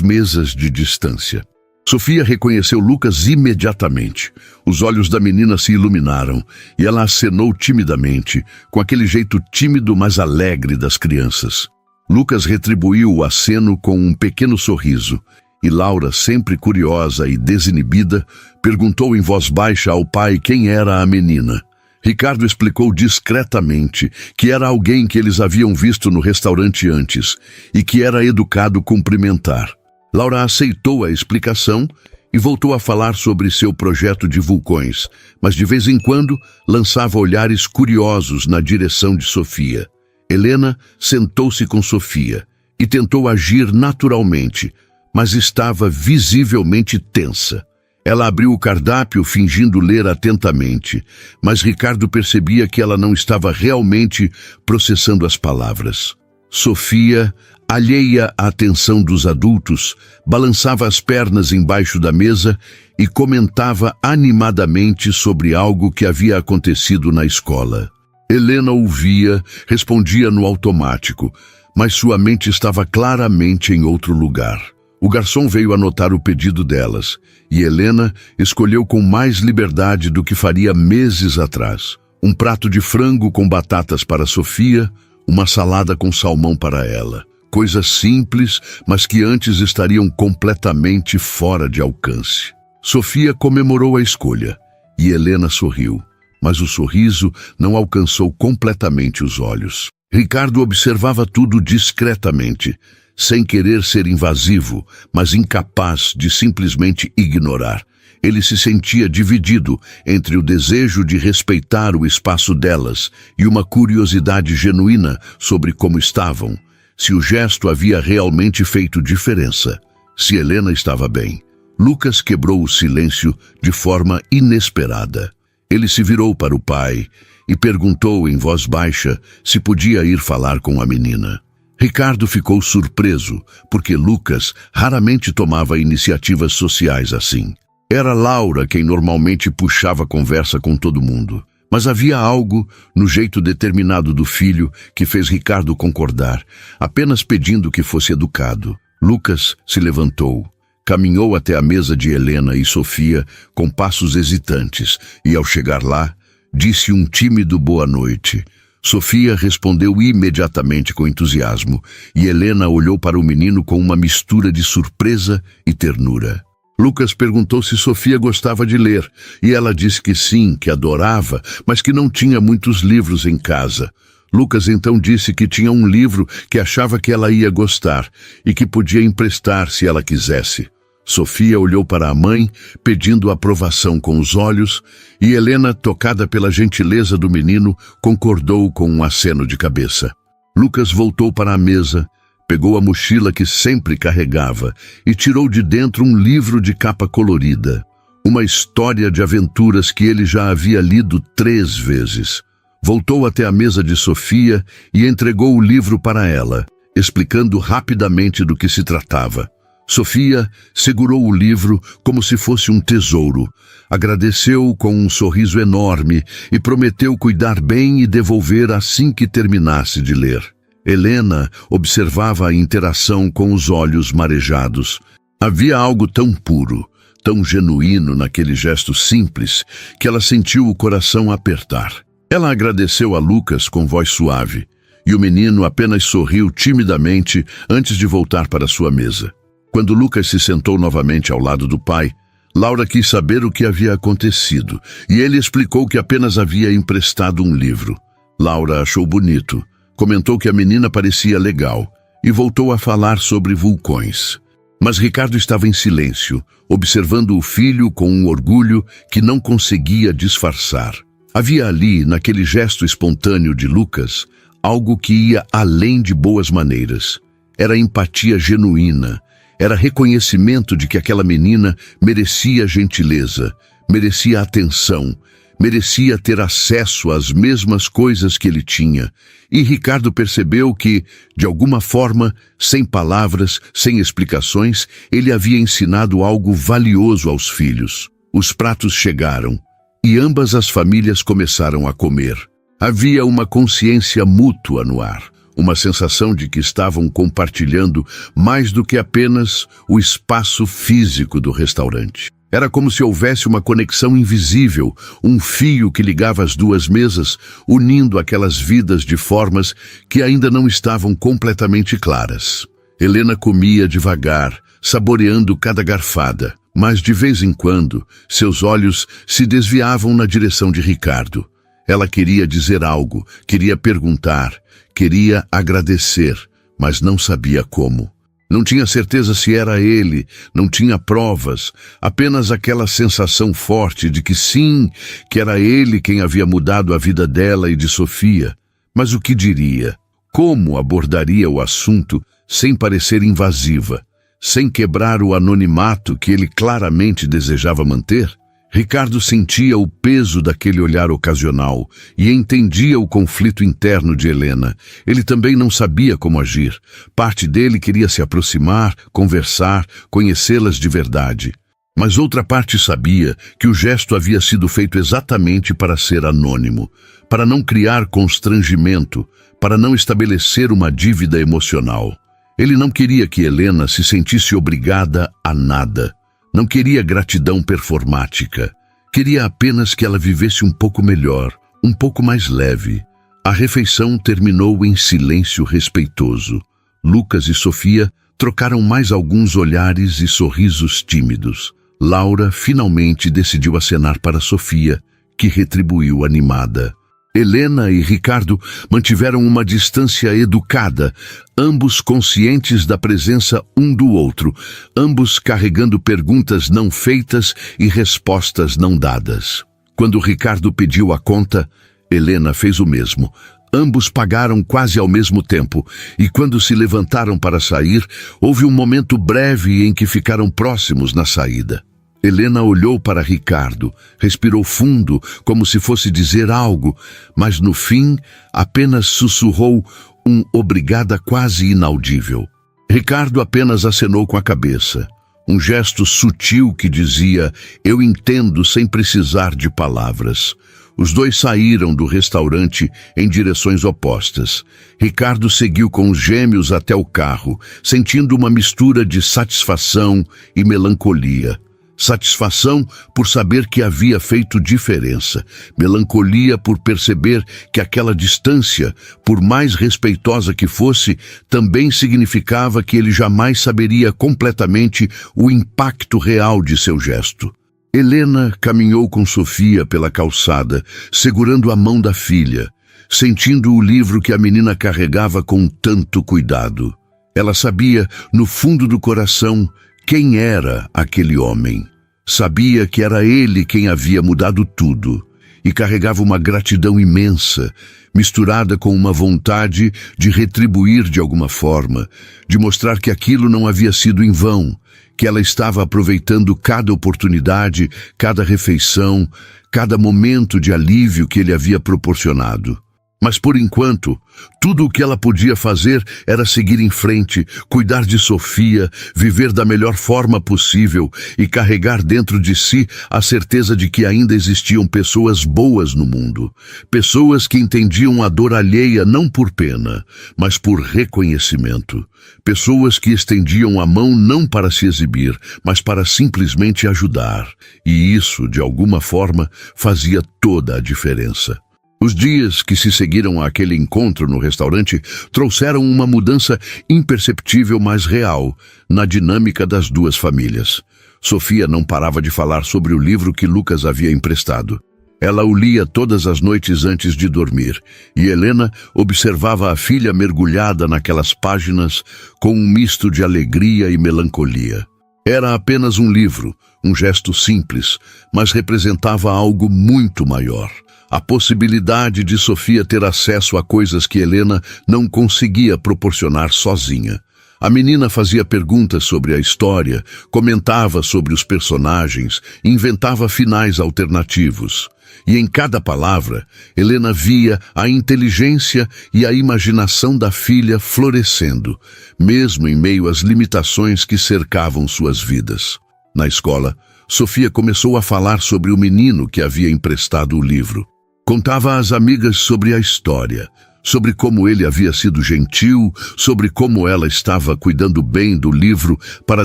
mesas de distância. Sofia reconheceu Lucas imediatamente. Os olhos da menina se iluminaram e ela acenou timidamente, com aquele jeito tímido mas alegre das crianças. Lucas retribuiu o aceno com um pequeno sorriso, e Laura, sempre curiosa e desinibida, perguntou em voz baixa ao pai quem era a menina. Ricardo explicou discretamente que era alguém que eles haviam visto no restaurante antes e que era educado cumprimentar. Laura aceitou a explicação e voltou a falar sobre seu projeto de vulcões, mas de vez em quando lançava olhares curiosos na direção de Sofia. Helena sentou-se com Sofia e tentou agir naturalmente, mas estava visivelmente tensa. Ela abriu o cardápio fingindo ler atentamente, mas Ricardo percebia que ela não estava realmente processando as palavras. Sofia, alheia à atenção dos adultos, balançava as pernas embaixo da mesa e comentava animadamente sobre algo que havia acontecido na escola. Helena ouvia, respondia no automático, mas sua mente estava claramente em outro lugar. O garçom veio anotar o pedido delas, e Helena escolheu com mais liberdade do que faria meses atrás. Um prato de frango com batatas para Sofia, uma salada com salmão para ela. Coisas simples, mas que antes estariam completamente fora de alcance. Sofia comemorou a escolha, e Helena sorriu. Mas o sorriso não alcançou completamente os olhos. Ricardo observava tudo discretamente, sem querer ser invasivo, mas incapaz de simplesmente ignorar. Ele se sentia dividido entre o desejo de respeitar o espaço delas e uma curiosidade genuína sobre como estavam, se o gesto havia realmente feito diferença, se Helena estava bem. Lucas quebrou o silêncio de forma inesperada. Ele se virou para o pai e perguntou em voz baixa se podia ir falar com a menina. Ricardo ficou surpreso, porque Lucas raramente tomava iniciativas sociais assim. Era Laura quem normalmente puxava conversa com todo mundo. Mas havia algo no jeito determinado do filho que fez Ricardo concordar, apenas pedindo que fosse educado. Lucas se levantou, caminhou até a mesa de Helena e Sofia com passos hesitantes e, ao chegar lá, disse um tímido boa noite. Sofia respondeu imediatamente com entusiasmo e Helena olhou para o menino com uma mistura de surpresa e ternura. Lucas perguntou se Sofia gostava de ler, e ela disse que sim, que adorava, mas que não tinha muitos livros em casa. Lucas então disse que tinha um livro que achava que ela ia gostar e que podia emprestar se ela quisesse. Sofia olhou para a mãe, pedindo aprovação com os olhos, e Helena, tocada pela gentileza do menino, concordou com um aceno de cabeça. Lucas voltou para a mesa, pegou a mochila que sempre carregava e tirou de dentro um livro de capa colorida, uma história de aventuras que ele já havia lido 3 vezes. Voltou até a mesa de Sofia e entregou o livro para ela, explicando rapidamente do que se tratava. Sofia segurou o livro como se fosse um tesouro, agradeceu com um sorriso enorme e prometeu cuidar bem e devolver assim que terminasse de ler. Helena observava a interação com os olhos marejados. Havia algo tão puro, tão genuíno naquele gesto simples, que ela sentiu o coração apertar. Ela agradeceu a Lucas com voz suave, e o menino apenas sorriu timidamente antes de voltar para sua mesa. Quando Lucas se sentou novamente ao lado do pai, Laura quis saber o que havia acontecido, e ele explicou que apenas havia emprestado um livro. Laura achou bonito, comentou que a menina parecia legal, e voltou a falar sobre vulcões. Mas Ricardo estava em silêncio, observando o filho com um orgulho que não conseguia disfarçar. Havia ali, naquele gesto espontâneo de Lucas, algo que ia além de boas maneiras. Era empatia genuína. Era reconhecimento de que aquela menina merecia gentileza, merecia atenção, merecia ter acesso às mesmas coisas que ele tinha. E Ricardo percebeu que, de alguma forma, sem palavras, sem explicações, ele havia ensinado algo valioso aos filhos. Os pratos chegaram, e ambas as famílias começaram a comer. Havia uma consciência mútua no ar. Uma sensação de que estavam compartilhando mais do que apenas o espaço físico do restaurante. Era como se houvesse uma conexão invisível, um fio que ligava as duas mesas, unindo aquelas vidas de formas que ainda não estavam completamente claras. Helena comia devagar, saboreando cada garfada, mas de vez em quando seus olhos se desviavam na direção de Ricardo. Ela queria dizer algo, queria perguntar, queria agradecer, mas não sabia como. Não tinha certeza se era ele, não tinha provas, apenas aquela sensação forte de que sim, que era ele quem havia mudado a vida dela e de Sofia. Mas o que diria? Como abordaria o assunto sem parecer invasiva, sem quebrar o anonimato que ele claramente desejava manter? Ricardo sentia o peso daquele olhar ocasional e entendia o conflito interno de Helena. Ele também não sabia como agir. Parte dele queria se aproximar, conversar, conhecê-las de verdade. Mas outra parte sabia que o gesto havia sido feito exatamente para ser anônimo, para não criar constrangimento, para não estabelecer uma dívida emocional. Ele não queria que Helena se sentisse obrigada a nada. Não queria gratidão performática. Queria apenas que ela vivesse um pouco melhor, um pouco mais leve. A refeição terminou em silêncio respeitoso. Lucas e Sofia trocaram mais alguns olhares e sorrisos tímidos. Laura finalmente decidiu acenar para Sofia, que retribuiu animada. Helena e Ricardo mantiveram uma distância educada, ambos conscientes da presença um do outro, ambos carregando perguntas não feitas e respostas não dadas. Quando Ricardo pediu a conta, Helena fez o mesmo. Ambos pagaram quase ao mesmo tempo, e quando se levantaram para sair, houve um momento breve em que ficaram próximos na saída. Helena olhou para Ricardo, respirou fundo, como se fosse dizer algo, mas no fim apenas sussurrou um obrigada quase inaudível. Ricardo apenas acenou com a cabeça, um gesto sutil que dizia, eu entendo sem precisar de palavras. Os dois saíram do restaurante em direções opostas. Ricardo seguiu com os gêmeos até o carro, sentindo uma mistura de satisfação e melancolia. Satisfação por saber que havia feito diferença. Melancolia por perceber que aquela distância, por mais respeitosa que fosse, também significava que ele jamais saberia completamente o impacto real de seu gesto. Helena caminhou com Sofia pela calçada, segurando a mão da filha, sentindo o livro que a menina carregava com tanto cuidado. Ela sabia, no fundo do coração, quem era aquele homem. Sabia que era ele quem havia mudado tudo e carregava uma gratidão imensa, misturada com uma vontade de retribuir de alguma forma, de mostrar que aquilo não havia sido em vão, que ela estava aproveitando cada oportunidade, cada refeição, cada momento de alívio que ele havia proporcionado. Mas por enquanto, tudo o que ela podia fazer era seguir em frente, cuidar de Sofia, viver da melhor forma possível e carregar dentro de si a certeza de que ainda existiam pessoas boas no mundo. Pessoas que entendiam a dor alheia não por pena, mas por reconhecimento. Pessoas que estendiam a mão não para se exibir, mas para simplesmente ajudar. E isso, de alguma forma, fazia toda a diferença. Os dias que se seguiram àquele encontro no restaurante trouxeram uma mudança imperceptível, mas real, na dinâmica das duas famílias. Sofia não parava de falar sobre o livro que Lucas havia emprestado. Ela o lia todas as noites antes de dormir, e Helena observava a filha mergulhada naquelas páginas com um misto de alegria e melancolia. Era apenas um livro, um gesto simples, mas representava algo muito maior. A possibilidade de Sofia ter acesso a coisas que Helena não conseguia proporcionar sozinha. A menina fazia perguntas sobre a história, comentava sobre os personagens, inventava finais alternativos. E em cada palavra, Helena via a inteligência e a imaginação da filha florescendo, mesmo em meio às limitações que cercavam suas vidas. Na escola, Sofia começou a falar sobre o menino que havia emprestado o livro. Contava às amigas sobre a história, sobre como ele havia sido gentil, sobre como ela estava cuidando bem do livro para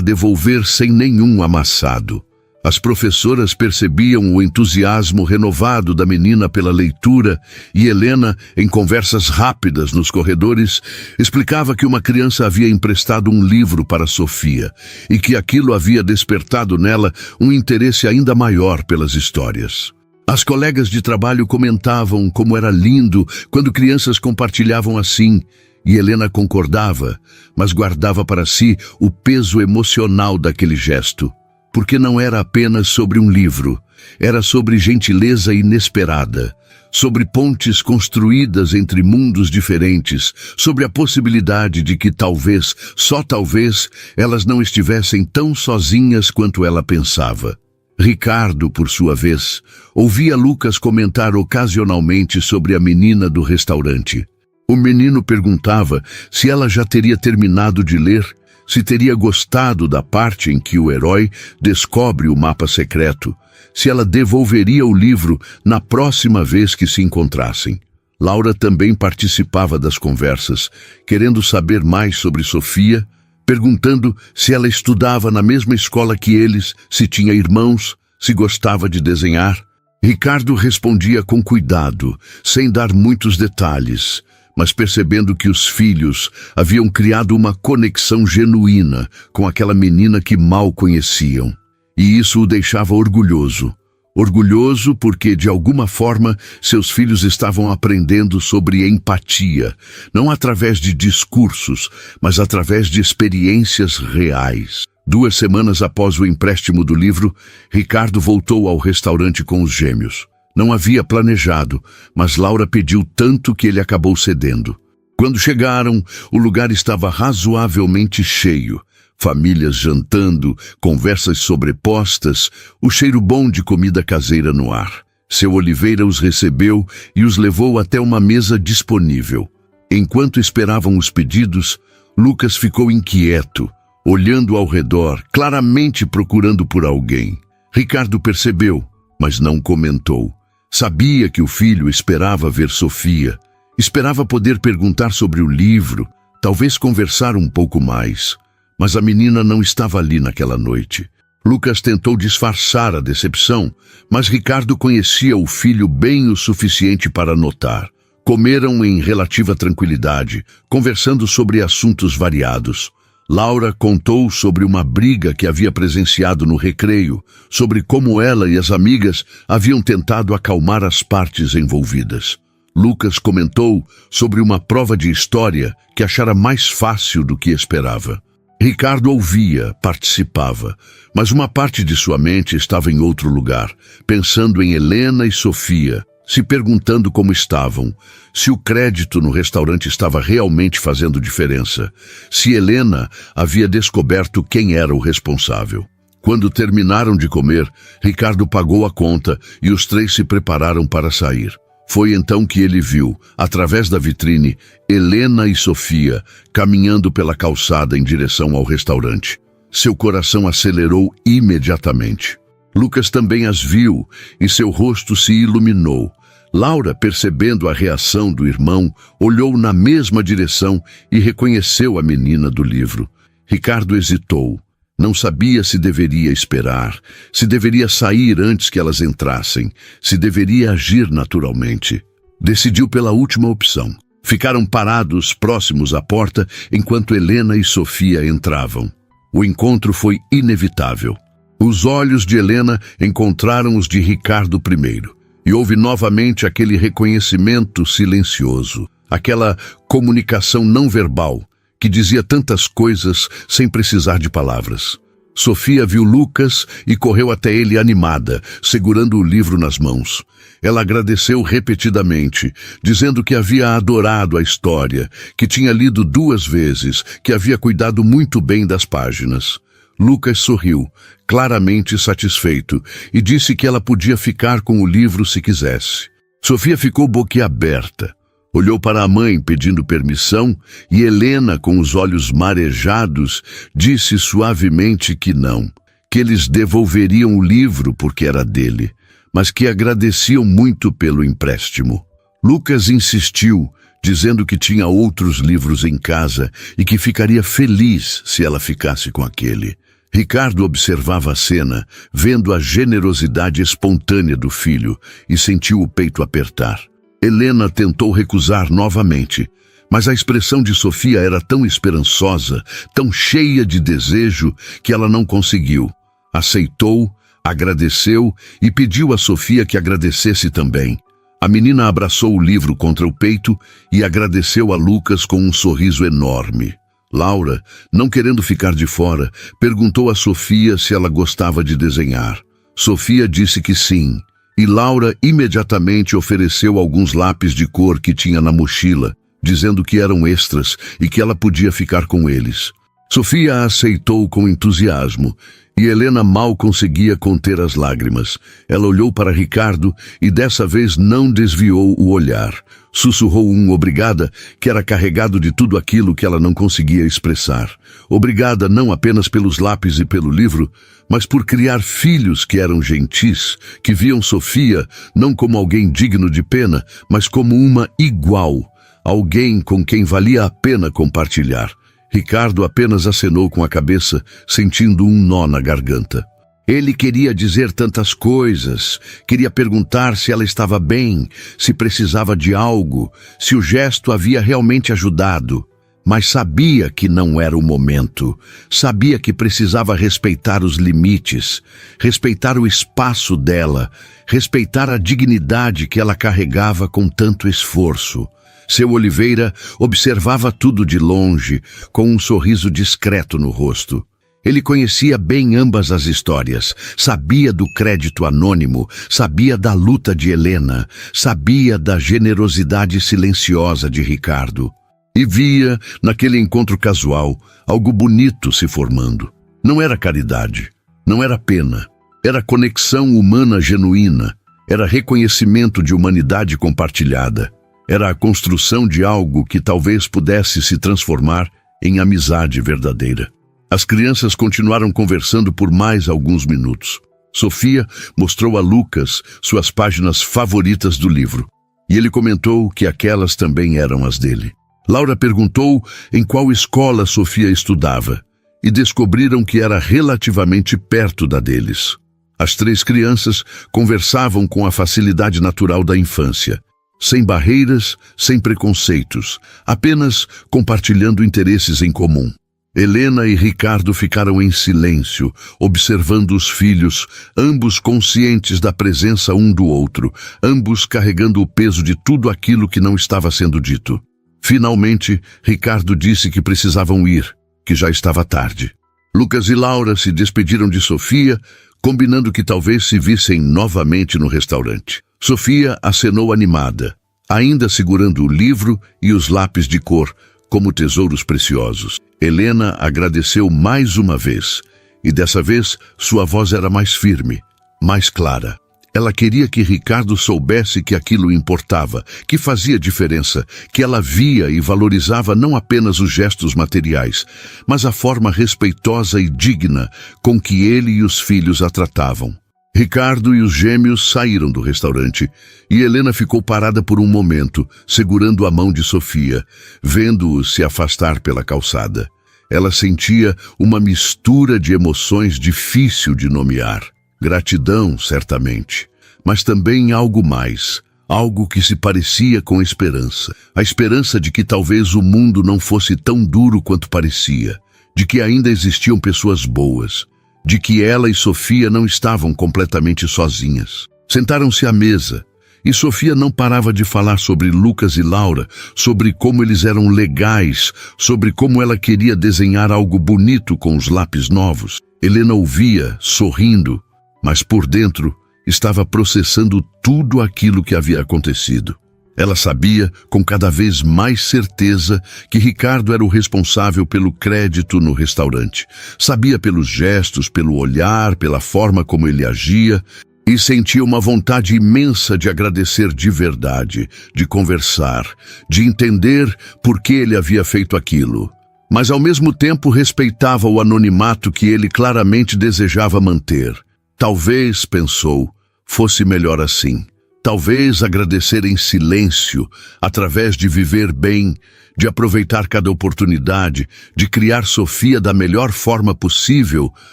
devolver sem nenhum amassado. As professoras percebiam o entusiasmo renovado da menina pela leitura e Helena, em conversas rápidas nos corredores, explicava que uma criança havia emprestado um livro para Sofia e que aquilo havia despertado nela um interesse ainda maior pelas histórias. As colegas de trabalho comentavam como era lindo quando crianças compartilhavam assim, e Helena concordava, mas guardava para si o peso emocional daquele gesto, porque não era apenas sobre um livro, era sobre gentileza inesperada, sobre pontes construídas entre mundos diferentes, sobre a possibilidade de que talvez, só talvez, elas não estivessem tão sozinhas quanto ela pensava. Ricardo, por sua vez, ouvia Lucas comentar ocasionalmente sobre a menina do restaurante. O menino perguntava se ela já teria terminado de ler, se teria gostado da parte em que o herói descobre o mapa secreto, se ela devolveria o livro na próxima vez que se encontrassem. Laura também participava das conversas, querendo saber mais sobre Sofia, perguntando se ela estudava na mesma escola que eles, se tinha irmãos, se gostava de desenhar. Ricardo respondia com cuidado, sem dar muitos detalhes, mas percebendo que os filhos haviam criado uma conexão genuína com aquela menina que mal conheciam. E isso o deixava orgulhoso, Orgulhoso porque, de alguma forma, seus filhos estavam aprendendo sobre empatia, não através de discursos, mas através de experiências reais. 2 semanas após o empréstimo do livro, Ricardo voltou ao restaurante com os gêmeos. Não havia planejado, mas Laura pediu tanto que ele acabou cedendo. Quando chegaram, o lugar estava razoavelmente cheio. Famílias jantando, conversas sobrepostas, o cheiro bom de comida caseira no ar. Seu Oliveira os recebeu e os levou até uma mesa disponível. Enquanto esperavam os pedidos, Lucas ficou inquieto, olhando ao redor, claramente procurando por alguém. Ricardo percebeu, mas não comentou. Sabia que o filho esperava ver Sofia, esperava poder perguntar sobre o livro, talvez conversar um pouco mais. Mas a menina não estava ali naquela noite. Lucas tentou disfarçar a decepção, mas Ricardo conhecia o filho bem o suficiente para notar. Comeram em relativa tranquilidade, conversando sobre assuntos variados. Laura contou sobre uma briga que havia presenciado no recreio, sobre como ela e as amigas haviam tentado acalmar as partes envolvidas. Lucas comentou sobre uma prova de história que achara mais fácil do que esperava. Ricardo ouvia, participava, mas uma parte de sua mente estava em outro lugar, pensando em Helena e Sofia, se perguntando como estavam, se o crédito no restaurante estava realmente fazendo diferença, se Helena havia descoberto quem era o responsável. Quando terminaram de comer, Ricardo pagou a conta e os 3 se prepararam para sair. Foi então que ele viu, através da vitrine, Helena e Sofia caminhando pela calçada em direção ao restaurante. Seu coração acelerou imediatamente. Lucas também as viu e seu rosto se iluminou. Laura, percebendo a reação do irmão, olhou na mesma direção e reconheceu a menina do livro. Ricardo hesitou. Não sabia se deveria esperar, se deveria sair antes que elas entrassem, se deveria agir naturalmente. Decidiu pela última opção. Ficaram parados próximos à porta enquanto Helena e Sofia entravam. O encontro foi inevitável. Os olhos de Helena encontraram os de Ricardo primeiro, e houve novamente aquele reconhecimento silencioso, aquela comunicação não verbal, que dizia tantas coisas sem precisar de palavras. Sofia viu Lucas e correu até ele animada, segurando o livro nas mãos. Ela agradeceu repetidamente, dizendo que havia adorado a história, que tinha lido 2 vezes, que havia cuidado muito bem das páginas. Lucas sorriu, claramente satisfeito, e disse que ela podia ficar com o livro se quisesse. Sofia ficou boquiaberta. Olhou para a mãe pedindo permissão e Helena, com os olhos marejados, disse suavemente que não, que eles devolveriam o livro porque era dele, mas que agradeciam muito pelo empréstimo. Lucas insistiu, dizendo que tinha outros livros em casa e que ficaria feliz se ela ficasse com aquele. Ricardo observava a cena, vendo a generosidade espontânea do filho, e sentiu o peito apertar. Helena tentou recusar novamente, mas a expressão de Sofia era tão esperançosa, tão cheia de desejo, que ela não conseguiu. Aceitou, agradeceu e pediu a Sofia que agradecesse também. A menina abraçou o livro contra o peito e agradeceu a Lucas com um sorriso enorme. Laura, não querendo ficar de fora, perguntou a Sofia se ela gostava de desenhar. Sofia disse que sim. E Laura imediatamente ofereceu alguns lápis de cor que tinha na mochila, dizendo que eram extras e que ela podia ficar com eles. Sofia a aceitou com entusiasmo, e Helena mal conseguia conter as lágrimas. Ela olhou para Ricardo e dessa vez não desviou o olhar. Sussurrou um obrigada que era carregado de tudo aquilo que ela não conseguia expressar. Obrigada não apenas pelos lápis e pelo livro, mas por criar filhos que eram gentis, que viam Sofia não como alguém digno de pena, mas como uma igual, alguém com quem valia a pena compartilhar. Ricardo apenas acenou com a cabeça, sentindo um nó na garganta. Ele queria dizer tantas coisas, queria perguntar se ela estava bem, se precisava de algo, se o gesto havia realmente ajudado. mas sabia que não era o momento. Sabia que precisava respeitar os limites, respeitar o espaço dela, respeitar a dignidade que ela carregava com tanto esforço. Seu Oliveira observava tudo de longe, com um sorriso discreto no rosto. Ele conhecia bem ambas as histórias, sabia do crédito anônimo, sabia da luta de Helena, sabia da generosidade silenciosa de Ricardo. E via, naquele encontro casual, algo bonito se formando. Não era caridade, não era pena, era conexão humana genuína, era reconhecimento de humanidade compartilhada, era a construção de algo que talvez pudesse se transformar em amizade verdadeira. As crianças continuaram conversando por mais alguns minutos. Sofia mostrou a Lucas suas páginas favoritas do livro, e ele comentou que aquelas também eram as dele. Laura perguntou em qual escola Sofia estudava, e descobriram que era relativamente perto da deles. As 3 crianças conversavam com a facilidade natural da infância, sem barreiras, sem preconceitos, apenas compartilhando interesses em comum. Helena e Ricardo ficaram em silêncio, observando os filhos, ambos conscientes da presença um do outro, ambos carregando o peso de tudo aquilo que não estava sendo dito. Finalmente, Ricardo disse que precisavam ir, que já estava tarde. Lucas e Laura se despediram de Sofia, combinando que talvez se vissem novamente no restaurante. Sofia acenou animada, ainda segurando o livro e os lápis de cor, como tesouros preciosos. Helena agradeceu mais uma vez, e dessa vez sua voz era mais firme, mais clara. Ela queria que Ricardo soubesse que aquilo importava, que fazia diferença, que ela via e valorizava não apenas os gestos materiais, mas a forma respeitosa e digna com que ele e os filhos a tratavam. Ricardo e os gêmeos saíram do restaurante e Helena ficou parada por um momento, segurando a mão de Sofia, vendo-os se afastar pela calçada. Ela sentia uma mistura de emoções difícil de nomear. Gratidão, certamente, mas também algo mais, algo que se parecia com esperança. A esperança de que talvez o mundo não fosse tão duro quanto parecia, de que ainda existiam pessoas boas, de que ela e Sofia não estavam completamente sozinhas. Sentaram-se à mesa, e Sofia não parava de falar sobre Lucas e Laura, sobre como eles eram legais, sobre como ela queria desenhar algo bonito com os lápis novos. Helena ouvia, sorrindo, mas por dentro estava processando tudo aquilo que havia acontecido. Ela sabia, com cada vez mais certeza, que Ricardo era o responsável pelo crédito no restaurante. Sabia pelos gestos, pelo olhar, pela forma como ele agia, e sentia uma vontade imensa de agradecer de verdade, de conversar, de entender por que ele havia feito aquilo. Mas ao mesmo tempo respeitava o anonimato que ele claramente desejava manter. Talvez, pensou, fosse melhor assim. Talvez agradecer em silêncio, através de viver bem, de aproveitar cada oportunidade, de criar Sofia da melhor forma possível,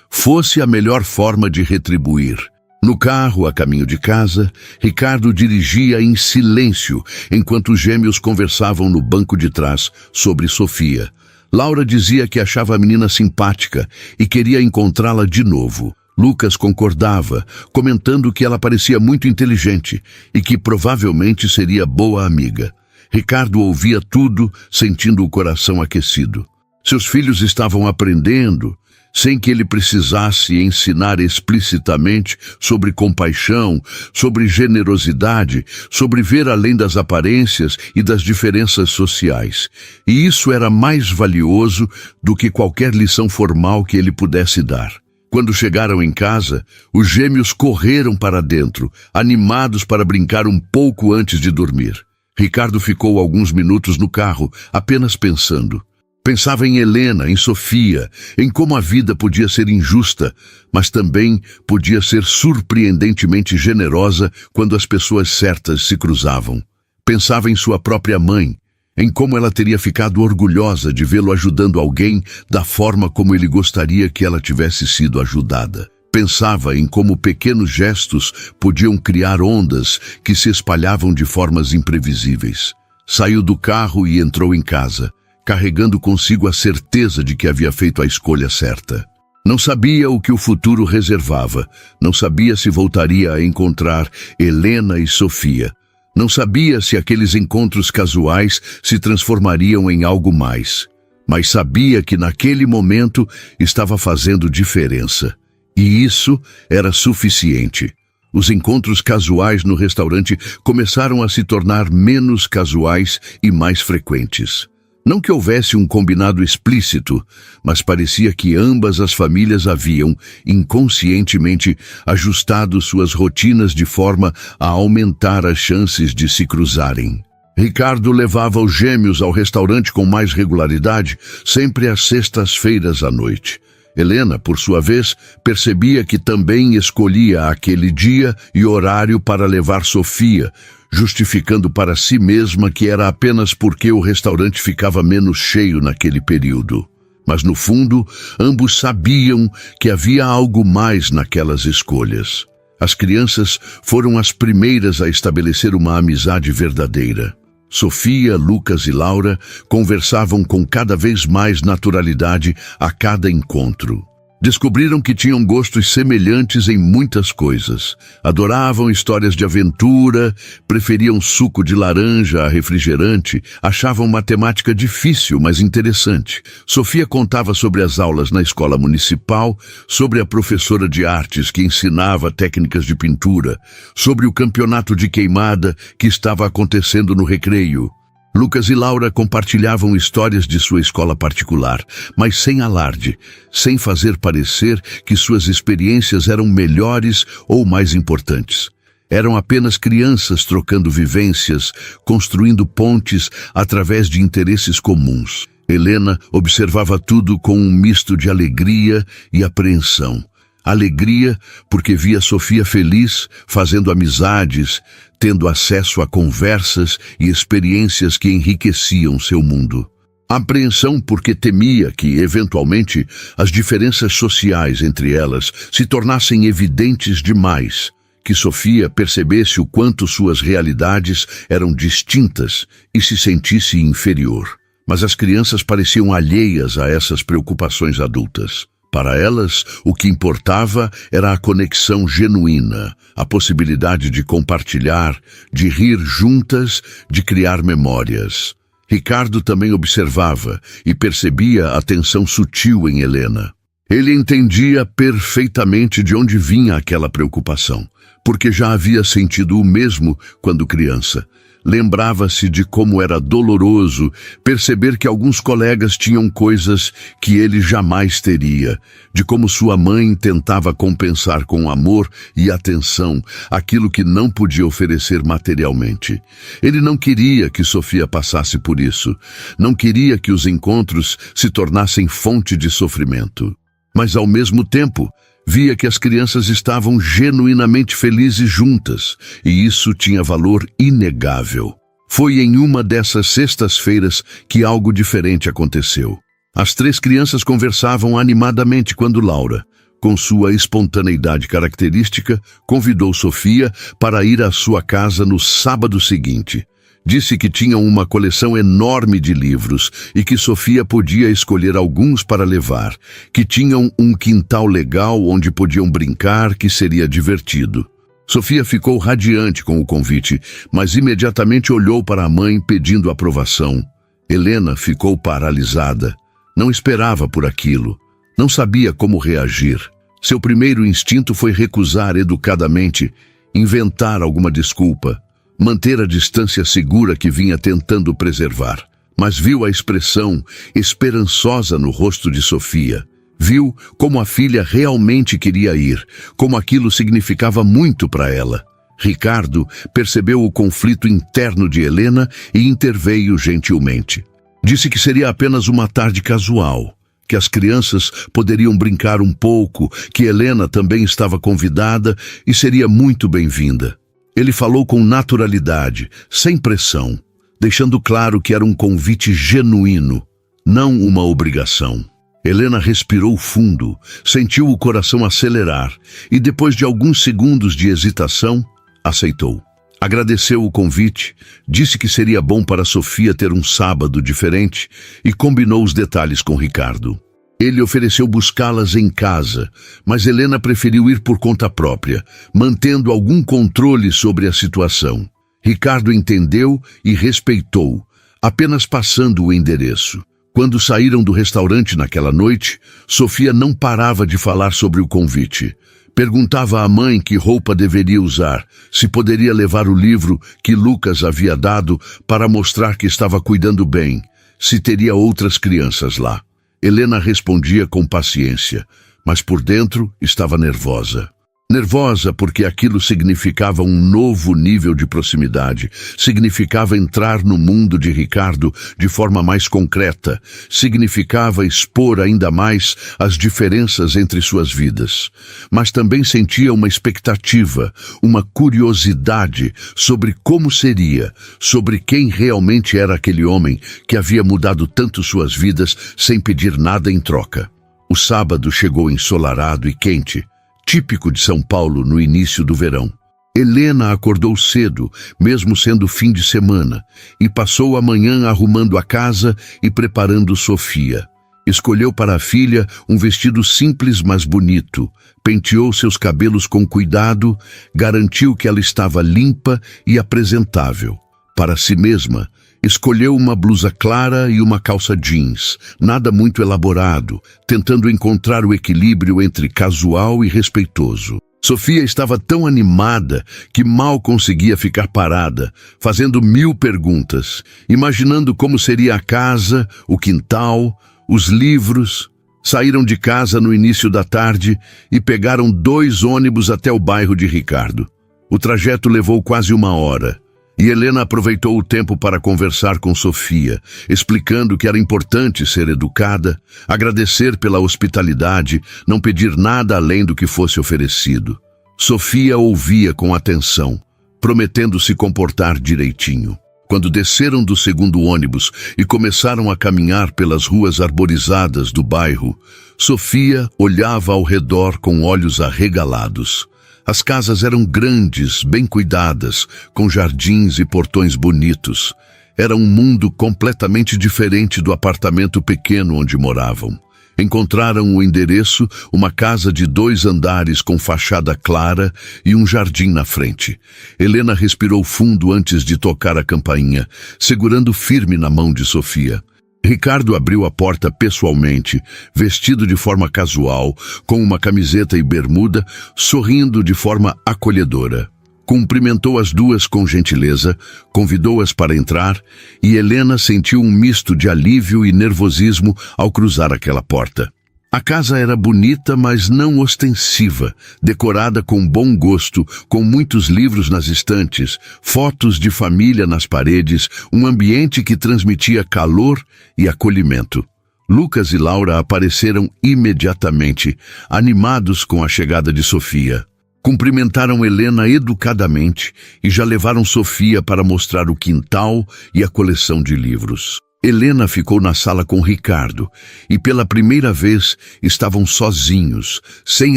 fosse a melhor forma de retribuir. No carro, a caminho de casa, Ricardo dirigia em silêncio, enquanto os gêmeos conversavam no banco de trás sobre Sofia. Laura dizia que achava a menina simpática e queria encontrá-la de novo. Lucas concordava, comentando que ela parecia muito inteligente e que provavelmente seria boa amiga. Ricardo ouvia tudo, sentindo o coração aquecido. Seus filhos estavam aprendendo, sem que ele precisasse ensinar explicitamente sobre compaixão, sobre generosidade, sobre ver além das aparências e das diferenças sociais. E isso era mais valioso do que qualquer lição formal que ele pudesse dar. Quando chegaram em casa, os gêmeos correram para dentro, animados para brincar um pouco antes de dormir. Ricardo ficou alguns minutos no carro, apenas pensando. Pensava em Helena, em Sofia, em como a vida podia ser injusta, mas também podia ser surpreendentemente generosa quando as pessoas certas se cruzavam. Pensava em sua própria mãe, em como ela teria ficado orgulhosa de vê-lo ajudando alguém da forma como ele gostaria que ela tivesse sido ajudada. Pensava em como pequenos gestos podiam criar ondas que se espalhavam de formas imprevisíveis. Saiu do carro e entrou em casa, carregando consigo a certeza de que havia feito a escolha certa. Não sabia o que o futuro reservava, não sabia se voltaria a encontrar Helena e Sofia. Não sabia se aqueles encontros casuais se transformariam em algo mais. Mas sabia que naquele momento estava fazendo diferença. E isso era suficiente. Os encontros casuais no restaurante começaram a se tornar menos casuais e mais frequentes. Não que houvesse um combinado explícito, mas parecia que ambas as famílias haviam, inconscientemente, ajustado suas rotinas de forma a aumentar as chances de se cruzarem. Ricardo levava os gêmeos ao restaurante com mais regularidade, sempre às sextas-feiras à noite. Helena, por sua vez, percebia que também escolhia aquele dia e horário para levar Sofia, justificando para si mesma que era apenas porque o restaurante ficava menos cheio naquele período. Mas, no fundo, ambos sabiam que havia algo mais naquelas escolhas. As crianças foram as primeiras a estabelecer uma amizade verdadeira. Sofia, Lucas e Laura conversavam com cada vez mais naturalidade a cada encontro. Descobriram que tinham gostos semelhantes em muitas coisas. Adoravam histórias de aventura, preferiam suco de laranja a refrigerante, achavam matemática difícil, mas interessante. Sofia contava sobre as aulas na escola municipal, sobre a professora de artes que ensinava técnicas de pintura, sobre o campeonato de queimada que estava acontecendo no recreio. Lucas e Laura compartilhavam histórias de sua escola particular, mas sem alarde, sem fazer parecer que suas experiências eram melhores ou mais importantes. Eram apenas crianças trocando vivências, construindo pontes através de interesses comuns. Helena observava tudo com um misto de alegria e apreensão. Alegria porque via Sofia feliz, fazendo amizades, tendo acesso a conversas e experiências que enriqueciam seu mundo. Apreensão porque temia que, eventualmente, as diferenças sociais entre elas se tornassem evidentes demais, que Sofia percebesse o quanto suas realidades eram distintas e se sentisse inferior. Mas as crianças pareciam alheias a essas preocupações adultas. Para elas, o que importava era a conexão genuína, a possibilidade de compartilhar, de rir juntas, de criar memórias. Ricardo também observava e percebia a tensão sutil em Helena. Ele entendia perfeitamente de onde vinha aquela preocupação, porque já havia sentido o mesmo quando criança. Lembrava-se de como era doloroso perceber que alguns colegas tinham coisas que ele jamais teria, de como sua mãe tentava compensar com amor e atenção aquilo que não podia oferecer materialmente. Ele não queria que Sofia passasse por isso, não queria que os encontros se tornassem fonte de sofrimento. Mas, ao mesmo tempo, via que as crianças estavam genuinamente felizes juntas, e isso tinha valor inegável. Foi em uma dessas sextas-feiras que algo diferente aconteceu. As três crianças conversavam animadamente quando Laura, com sua espontaneidade característica, convidou Sofia para ir à sua casa no sábado seguinte. Disse que tinham uma coleção enorme de livros e que Sofia podia escolher alguns para levar, que tinham um quintal legal onde podiam brincar, que seria divertido. Sofia ficou radiante com o convite, mas imediatamente olhou para a mãe pedindo aprovação. Helena ficou paralisada. Não esperava por aquilo. Não sabia como reagir. Seu primeiro instinto foi recusar educadamente, inventar alguma desculpa, manter a distância segura que vinha tentando preservar. Mas viu a expressão esperançosa no rosto de Sofia. Viu como a filha realmente queria ir, como aquilo significava muito para ela. Ricardo percebeu o conflito interno de Helena e interveio gentilmente. Disse que seria apenas uma tarde casual, que as crianças poderiam brincar um pouco, que Helena também estava convidada e seria muito bem-vinda. Ele falou com naturalidade, sem pressão, deixando claro que era um convite genuíno, não uma obrigação. Helena respirou fundo, sentiu o coração acelerar e, depois de alguns segundos de hesitação, aceitou. Agradeceu o convite, disse que seria bom para Sofia ter um sábado diferente e combinou os detalhes com Ricardo. Ele ofereceu buscá-las em casa, mas Helena preferiu ir por conta própria, mantendo algum controle sobre a situação. Ricardo entendeu e respeitou, apenas passando o endereço. Quando saíram do restaurante naquela noite, Sofia não parava de falar sobre o convite. Perguntava à mãe que roupa deveria usar, se poderia levar o livro que Lucas havia dado para mostrar que estava cuidando bem, se teria outras crianças lá. Helena respondia com paciência, mas por dentro estava nervosa. Nervosa porque aquilo significava um novo nível de proximidade, significava entrar no mundo de Ricardo de forma mais concreta, significava expor ainda mais as diferenças entre suas vidas. Mas também sentia uma expectativa, uma curiosidade sobre como seria, sobre quem realmente era aquele homem que havia mudado tanto suas vidas sem pedir nada em troca. O sábado chegou ensolarado e quente, típico de São Paulo no início do verão. Helena acordou cedo, mesmo sendo fim de semana, e passou a manhã arrumando a casa e preparando Sofia. Escolheu para a filha um vestido simples mas bonito, penteou seus cabelos com cuidado, garantiu que ela estava limpa e apresentável. Para si mesma, escolheu uma blusa clara e uma calça jeans, nada muito elaborado, tentando encontrar o equilíbrio entre casual e respeitoso. Sofia estava tão animada que mal conseguia ficar parada, fazendo 1000 perguntas, imaginando como seria a casa, o quintal, os livros. Saíram de casa no início da tarde e pegaram 2 ônibus até o bairro de Ricardo. O trajeto levou quase 1 hora. E Helena aproveitou o tempo para conversar com Sofia, explicando que era importante ser educada, agradecer pela hospitalidade, não pedir nada além do que fosse oferecido. Sofia ouvia com atenção, prometendo se comportar direitinho. Quando desceram do segundo ônibus e começaram a caminhar pelas ruas arborizadas do bairro, Sofia olhava ao redor com olhos arregalados. As casas eram grandes, bem cuidadas, com jardins e portões bonitos. Era um mundo completamente diferente do apartamento pequeno onde moravam. Encontraram o endereço, uma casa de 2 andares com fachada clara e um jardim na frente. Helena respirou fundo antes de tocar a campainha, segurando firme na mão de Sofia. Ricardo abriu a porta pessoalmente, vestido de forma casual, com uma camiseta e bermuda, sorrindo de forma acolhedora. Cumprimentou as duas com gentileza, convidou-as para entrar e Helena sentiu um misto de alívio e nervosismo ao cruzar aquela porta. A casa era bonita, mas não ostensiva, decorada com bom gosto, com muitos livros nas estantes, fotos de família nas paredes, um ambiente que transmitia calor e acolhimento. Lucas e Laura apareceram imediatamente, animados com a chegada de Sofia. Cumprimentaram Helena educadamente e já levaram Sofia para mostrar o quintal e a coleção de livros. Helena ficou na sala com Ricardo e pela primeira vez estavam sozinhos, sem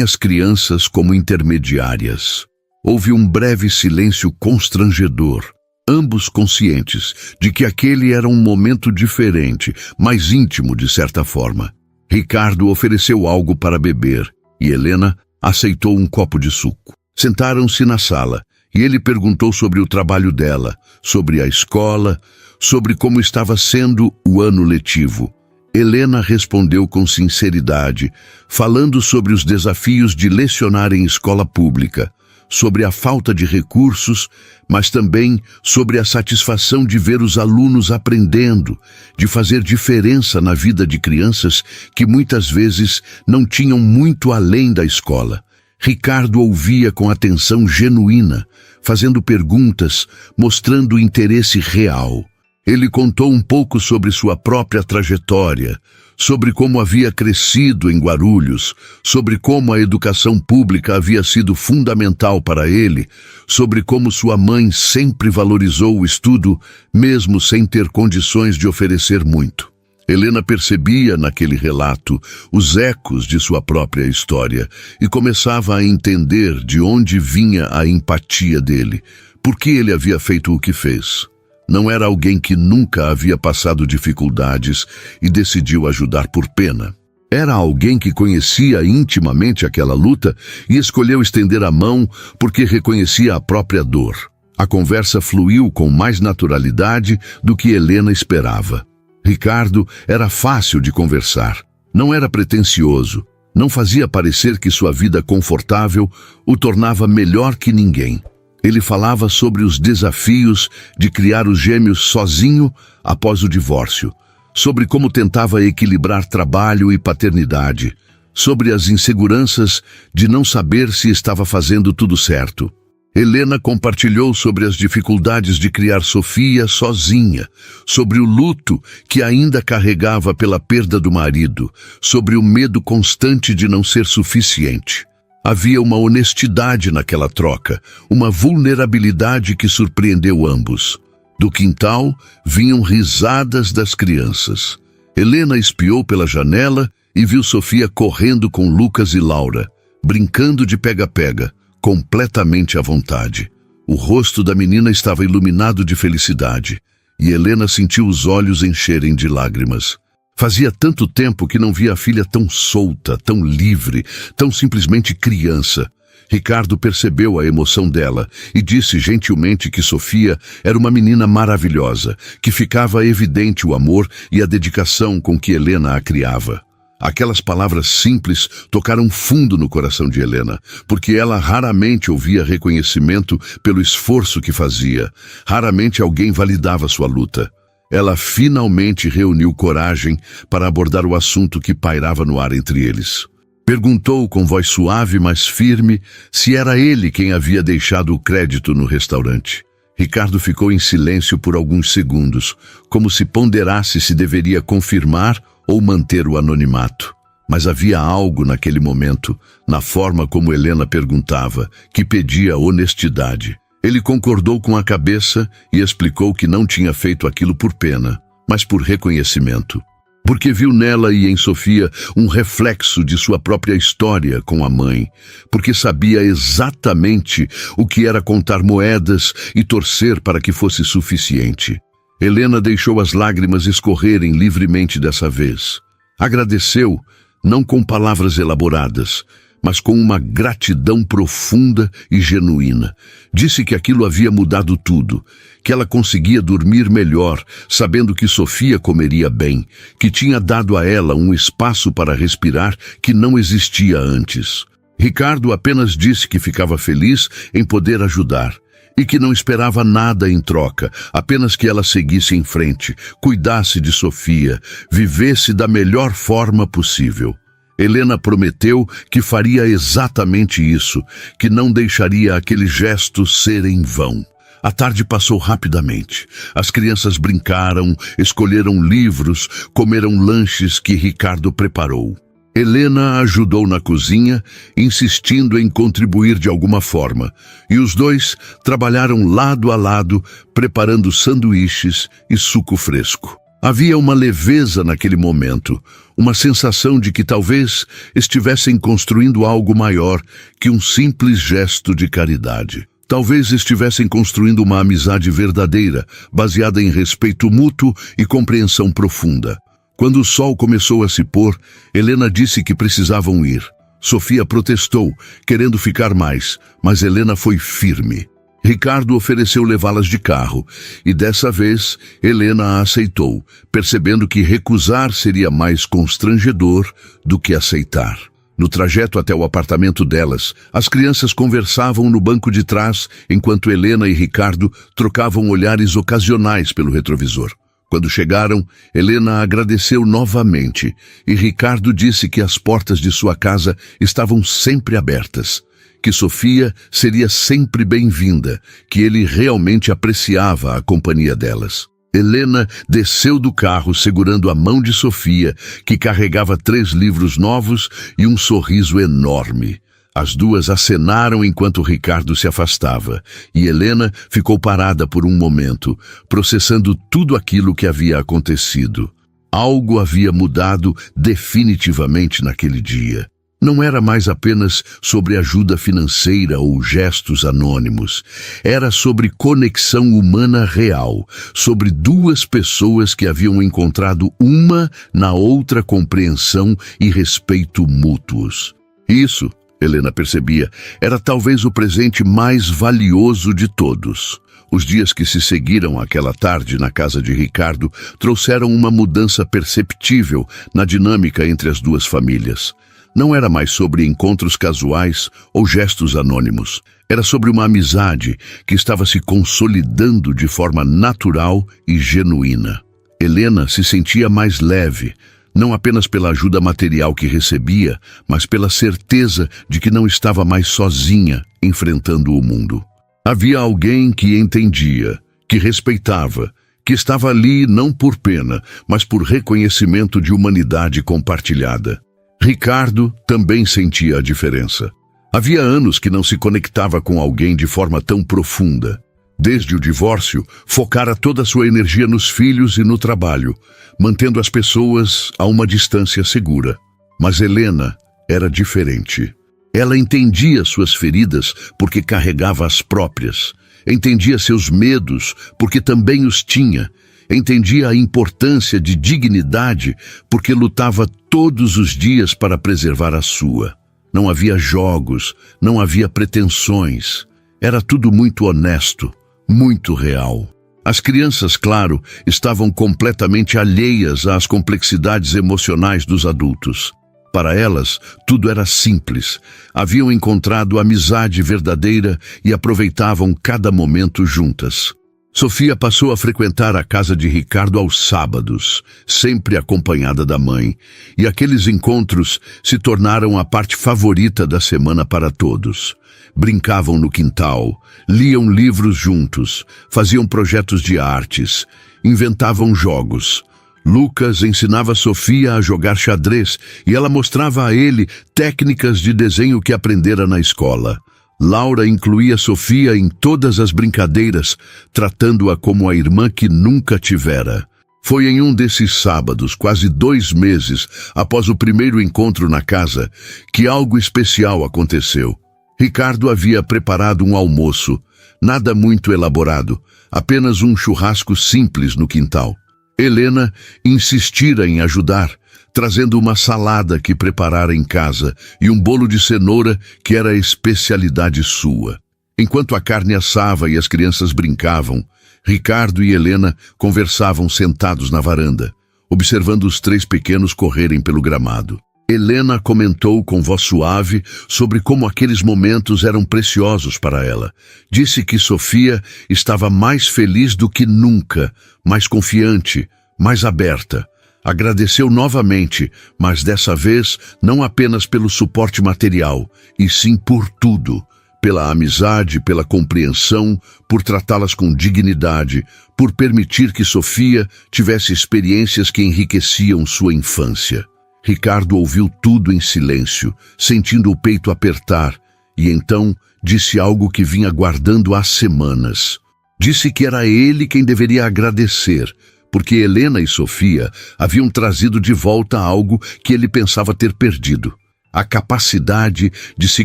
as crianças como intermediárias. Houve um breve silêncio constrangedor, ambos conscientes de que aquele era um momento diferente, mais íntimo de certa forma. Ricardo ofereceu algo para beber e Helena aceitou um copo de suco. Sentaram-se na sala e ele perguntou sobre o trabalho dela, sobre a escola, sobre como estava sendo o ano letivo. Helena respondeu com sinceridade, falando sobre os desafios de lecionar em escola pública, sobre a falta de recursos, mas também sobre a satisfação de ver os alunos aprendendo, de fazer diferença na vida de crianças que muitas vezes não tinham muito além da escola. Ricardo ouvia com atenção genuína, fazendo perguntas, mostrando interesse real. Ele contou um pouco sobre sua própria trajetória, sobre como havia crescido em Guarulhos, sobre como a educação pública havia sido fundamental para ele, sobre como sua mãe sempre valorizou o estudo, mesmo sem ter condições de oferecer muito. Helena percebia naquele relato os ecos de sua própria história e começava a entender de onde vinha a empatia dele. Por que ele havia feito o que fez? Não era alguém que nunca havia passado dificuldades e decidiu ajudar por pena. Era alguém que conhecia intimamente aquela luta e escolheu estender a mão porque reconhecia a própria dor. A conversa fluiu com mais naturalidade do que Helena esperava. Ricardo era fácil de conversar. Não era pretensioso. Não fazia parecer que sua vida confortável o tornava melhor que ninguém. Ele falava sobre os desafios de criar os gêmeos sozinho após o divórcio, sobre como tentava equilibrar trabalho e paternidade, sobre as inseguranças de não saber se estava fazendo tudo certo. Helena compartilhou sobre as dificuldades de criar Sofia sozinha, sobre o luto que ainda carregava pela perda do marido, sobre o medo constante de não ser suficiente. Havia uma honestidade naquela troca, uma vulnerabilidade que surpreendeu ambos. Do quintal vinham risadas das crianças. Helena espiou pela janela e viu Sofia correndo com Lucas e Laura, brincando de pega-pega, completamente à vontade. O rosto da menina estava iluminado de felicidade, e Helena sentiu os olhos encherem de lágrimas. Fazia tanto tempo que não via a filha tão solta, tão livre, tão simplesmente criança. Ricardo percebeu a emoção dela e disse gentilmente que Sofia era uma menina maravilhosa, que ficava evidente o amor e a dedicação com que Helena a criava. Aquelas palavras simples tocaram fundo no coração de Helena, porque ela raramente ouvia reconhecimento pelo esforço que fazia. Raramente alguém validava sua luta. Ela finalmente reuniu coragem para abordar o assunto que pairava no ar entre eles. Perguntou com voz suave, mas firme, se era ele quem havia deixado o crédito no restaurante. Ricardo ficou em silêncio por alguns segundos, como se ponderasse se deveria confirmar ou manter o anonimato. Mas havia algo naquele momento, na forma como Helena perguntava, que pedia honestidade. Ele concordou com a cabeça e explicou que não tinha feito aquilo por pena, mas por reconhecimento. Porque viu nela e em Sofia um reflexo de sua própria história com a mãe. Porque sabia exatamente o que era contar moedas e torcer para que fosse suficiente. Helena deixou as lágrimas escorrerem livremente dessa vez. Agradeceu, não com palavras elaboradas, mas com uma gratidão profunda e genuína. Disse que aquilo havia mudado tudo, que ela conseguia dormir melhor, sabendo que Sofia comeria bem, que tinha dado a ela um espaço para respirar que não existia antes. Ricardo apenas disse que ficava feliz em poder ajudar e que não esperava nada em troca, apenas que ela seguisse em frente, cuidasse de Sofia, vivesse da melhor forma possível. Helena prometeu que faria exatamente isso, que não deixaria aquele gesto ser em vão. A tarde passou rapidamente. As crianças brincaram, escolheram livros, comeram lanches que Ricardo preparou. Helena ajudou na cozinha, insistindo em contribuir de alguma forma, e os dois trabalharam lado a lado, preparando sanduíches e suco fresco. Havia uma leveza naquele momento, uma sensação de que talvez estivessem construindo algo maior que um simples gesto de caridade. Talvez estivessem construindo uma amizade verdadeira, baseada em respeito mútuo e compreensão profunda. Quando o sol começou a se pôr, Helena disse que precisavam ir. Sofia protestou, querendo ficar mais, mas Helena foi firme. Ricardo ofereceu levá-las de carro, e dessa vez Helena a aceitou, percebendo que recusar seria mais constrangedor do que aceitar. No trajeto até o apartamento delas, as crianças conversavam no banco de trás, enquanto Helena e Ricardo trocavam olhares ocasionais pelo retrovisor. Quando chegaram, Helena agradeceu novamente, e Ricardo disse que as portas de sua casa estavam sempre abertas, que Sofia seria sempre bem-vinda, que ele realmente apreciava a companhia delas. Helena desceu do carro segurando a mão de Sofia, que carregava 3 livros novos e um sorriso enorme. As duas acenaram enquanto Ricardo se afastava, e Helena ficou parada por um momento, processando tudo aquilo que havia acontecido. Algo havia mudado definitivamente naquele dia. Não era mais apenas sobre ajuda financeira ou gestos anônimos. Era sobre conexão humana real, sobre duas pessoas que haviam encontrado uma na outra compreensão e respeito mútuos. Isso, Helena percebia, era talvez o presente mais valioso de todos. Os dias que se seguiram àquela tarde na casa de Ricardo trouxeram uma mudança perceptível na dinâmica entre as duas famílias. Não era mais sobre encontros casuais ou gestos anônimos. Era sobre uma amizade que estava se consolidando de forma natural e genuína. Helena se sentia mais leve, não apenas pela ajuda material que recebia, mas pela certeza de que não estava mais sozinha enfrentando o mundo. Havia alguém que entendia, que respeitava, que estava ali não por pena, mas por reconhecimento de humanidade compartilhada. Ricardo também sentia a diferença. Havia anos que não se conectava com alguém de forma tão profunda. Desde o divórcio, focara toda a sua energia nos filhos e no trabalho, mantendo as pessoas a uma distância segura. Mas Helena era diferente. Ela entendia suas feridas porque carregava as próprias. Entendia seus medos porque também os tinha. Entendia a importância de dignidade porque lutava todos os dias para preservar a sua. Não havia jogos, não havia pretensões. Era tudo muito honesto, muito real. As crianças, claro, estavam completamente alheias às complexidades emocionais dos adultos. Para elas, tudo era simples. Haviam encontrado amizade verdadeira e aproveitavam cada momento juntas. Sofia passou a frequentar a casa de Ricardo aos sábados, sempre acompanhada da mãe, e aqueles encontros se tornaram a parte favorita da semana para todos. Brincavam no quintal, liam livros juntos, faziam projetos de artes, inventavam jogos. Lucas ensinava Sofia a jogar xadrez e ela mostrava a ele técnicas de desenho que aprendera na escola. Laura incluía Sofia em todas as brincadeiras, tratando-a como a irmã que nunca tivera. Foi em um desses sábados, quase 2 meses após o primeiro encontro na casa, que algo especial aconteceu. Ricardo havia preparado um almoço, nada muito elaborado, apenas um churrasco simples no quintal. Helena insistira em ajudar, trazendo uma salada que preparara em casa e um bolo de cenoura que era especialidade sua. Enquanto a carne assava e as crianças brincavam, Ricardo e Helena conversavam sentados na varanda, observando os 3 pequenos correrem pelo gramado. Helena comentou com voz suave sobre como aqueles momentos eram preciosos para ela. Disse que Sofia estava mais feliz do que nunca, mais confiante, mais aberta. Agradeceu novamente, mas dessa vez não apenas pelo suporte material, e sim por tudo. Pela amizade, pela compreensão, por tratá-las com dignidade, por permitir que Sofia tivesse experiências que enriqueciam sua infância. Ricardo ouviu tudo em silêncio, sentindo o peito apertar, e então disse algo que vinha guardando há semanas. Disse que era ele quem deveria agradecer, porque Helena e Sofia haviam trazido de volta algo que ele pensava ter perdido. A capacidade de se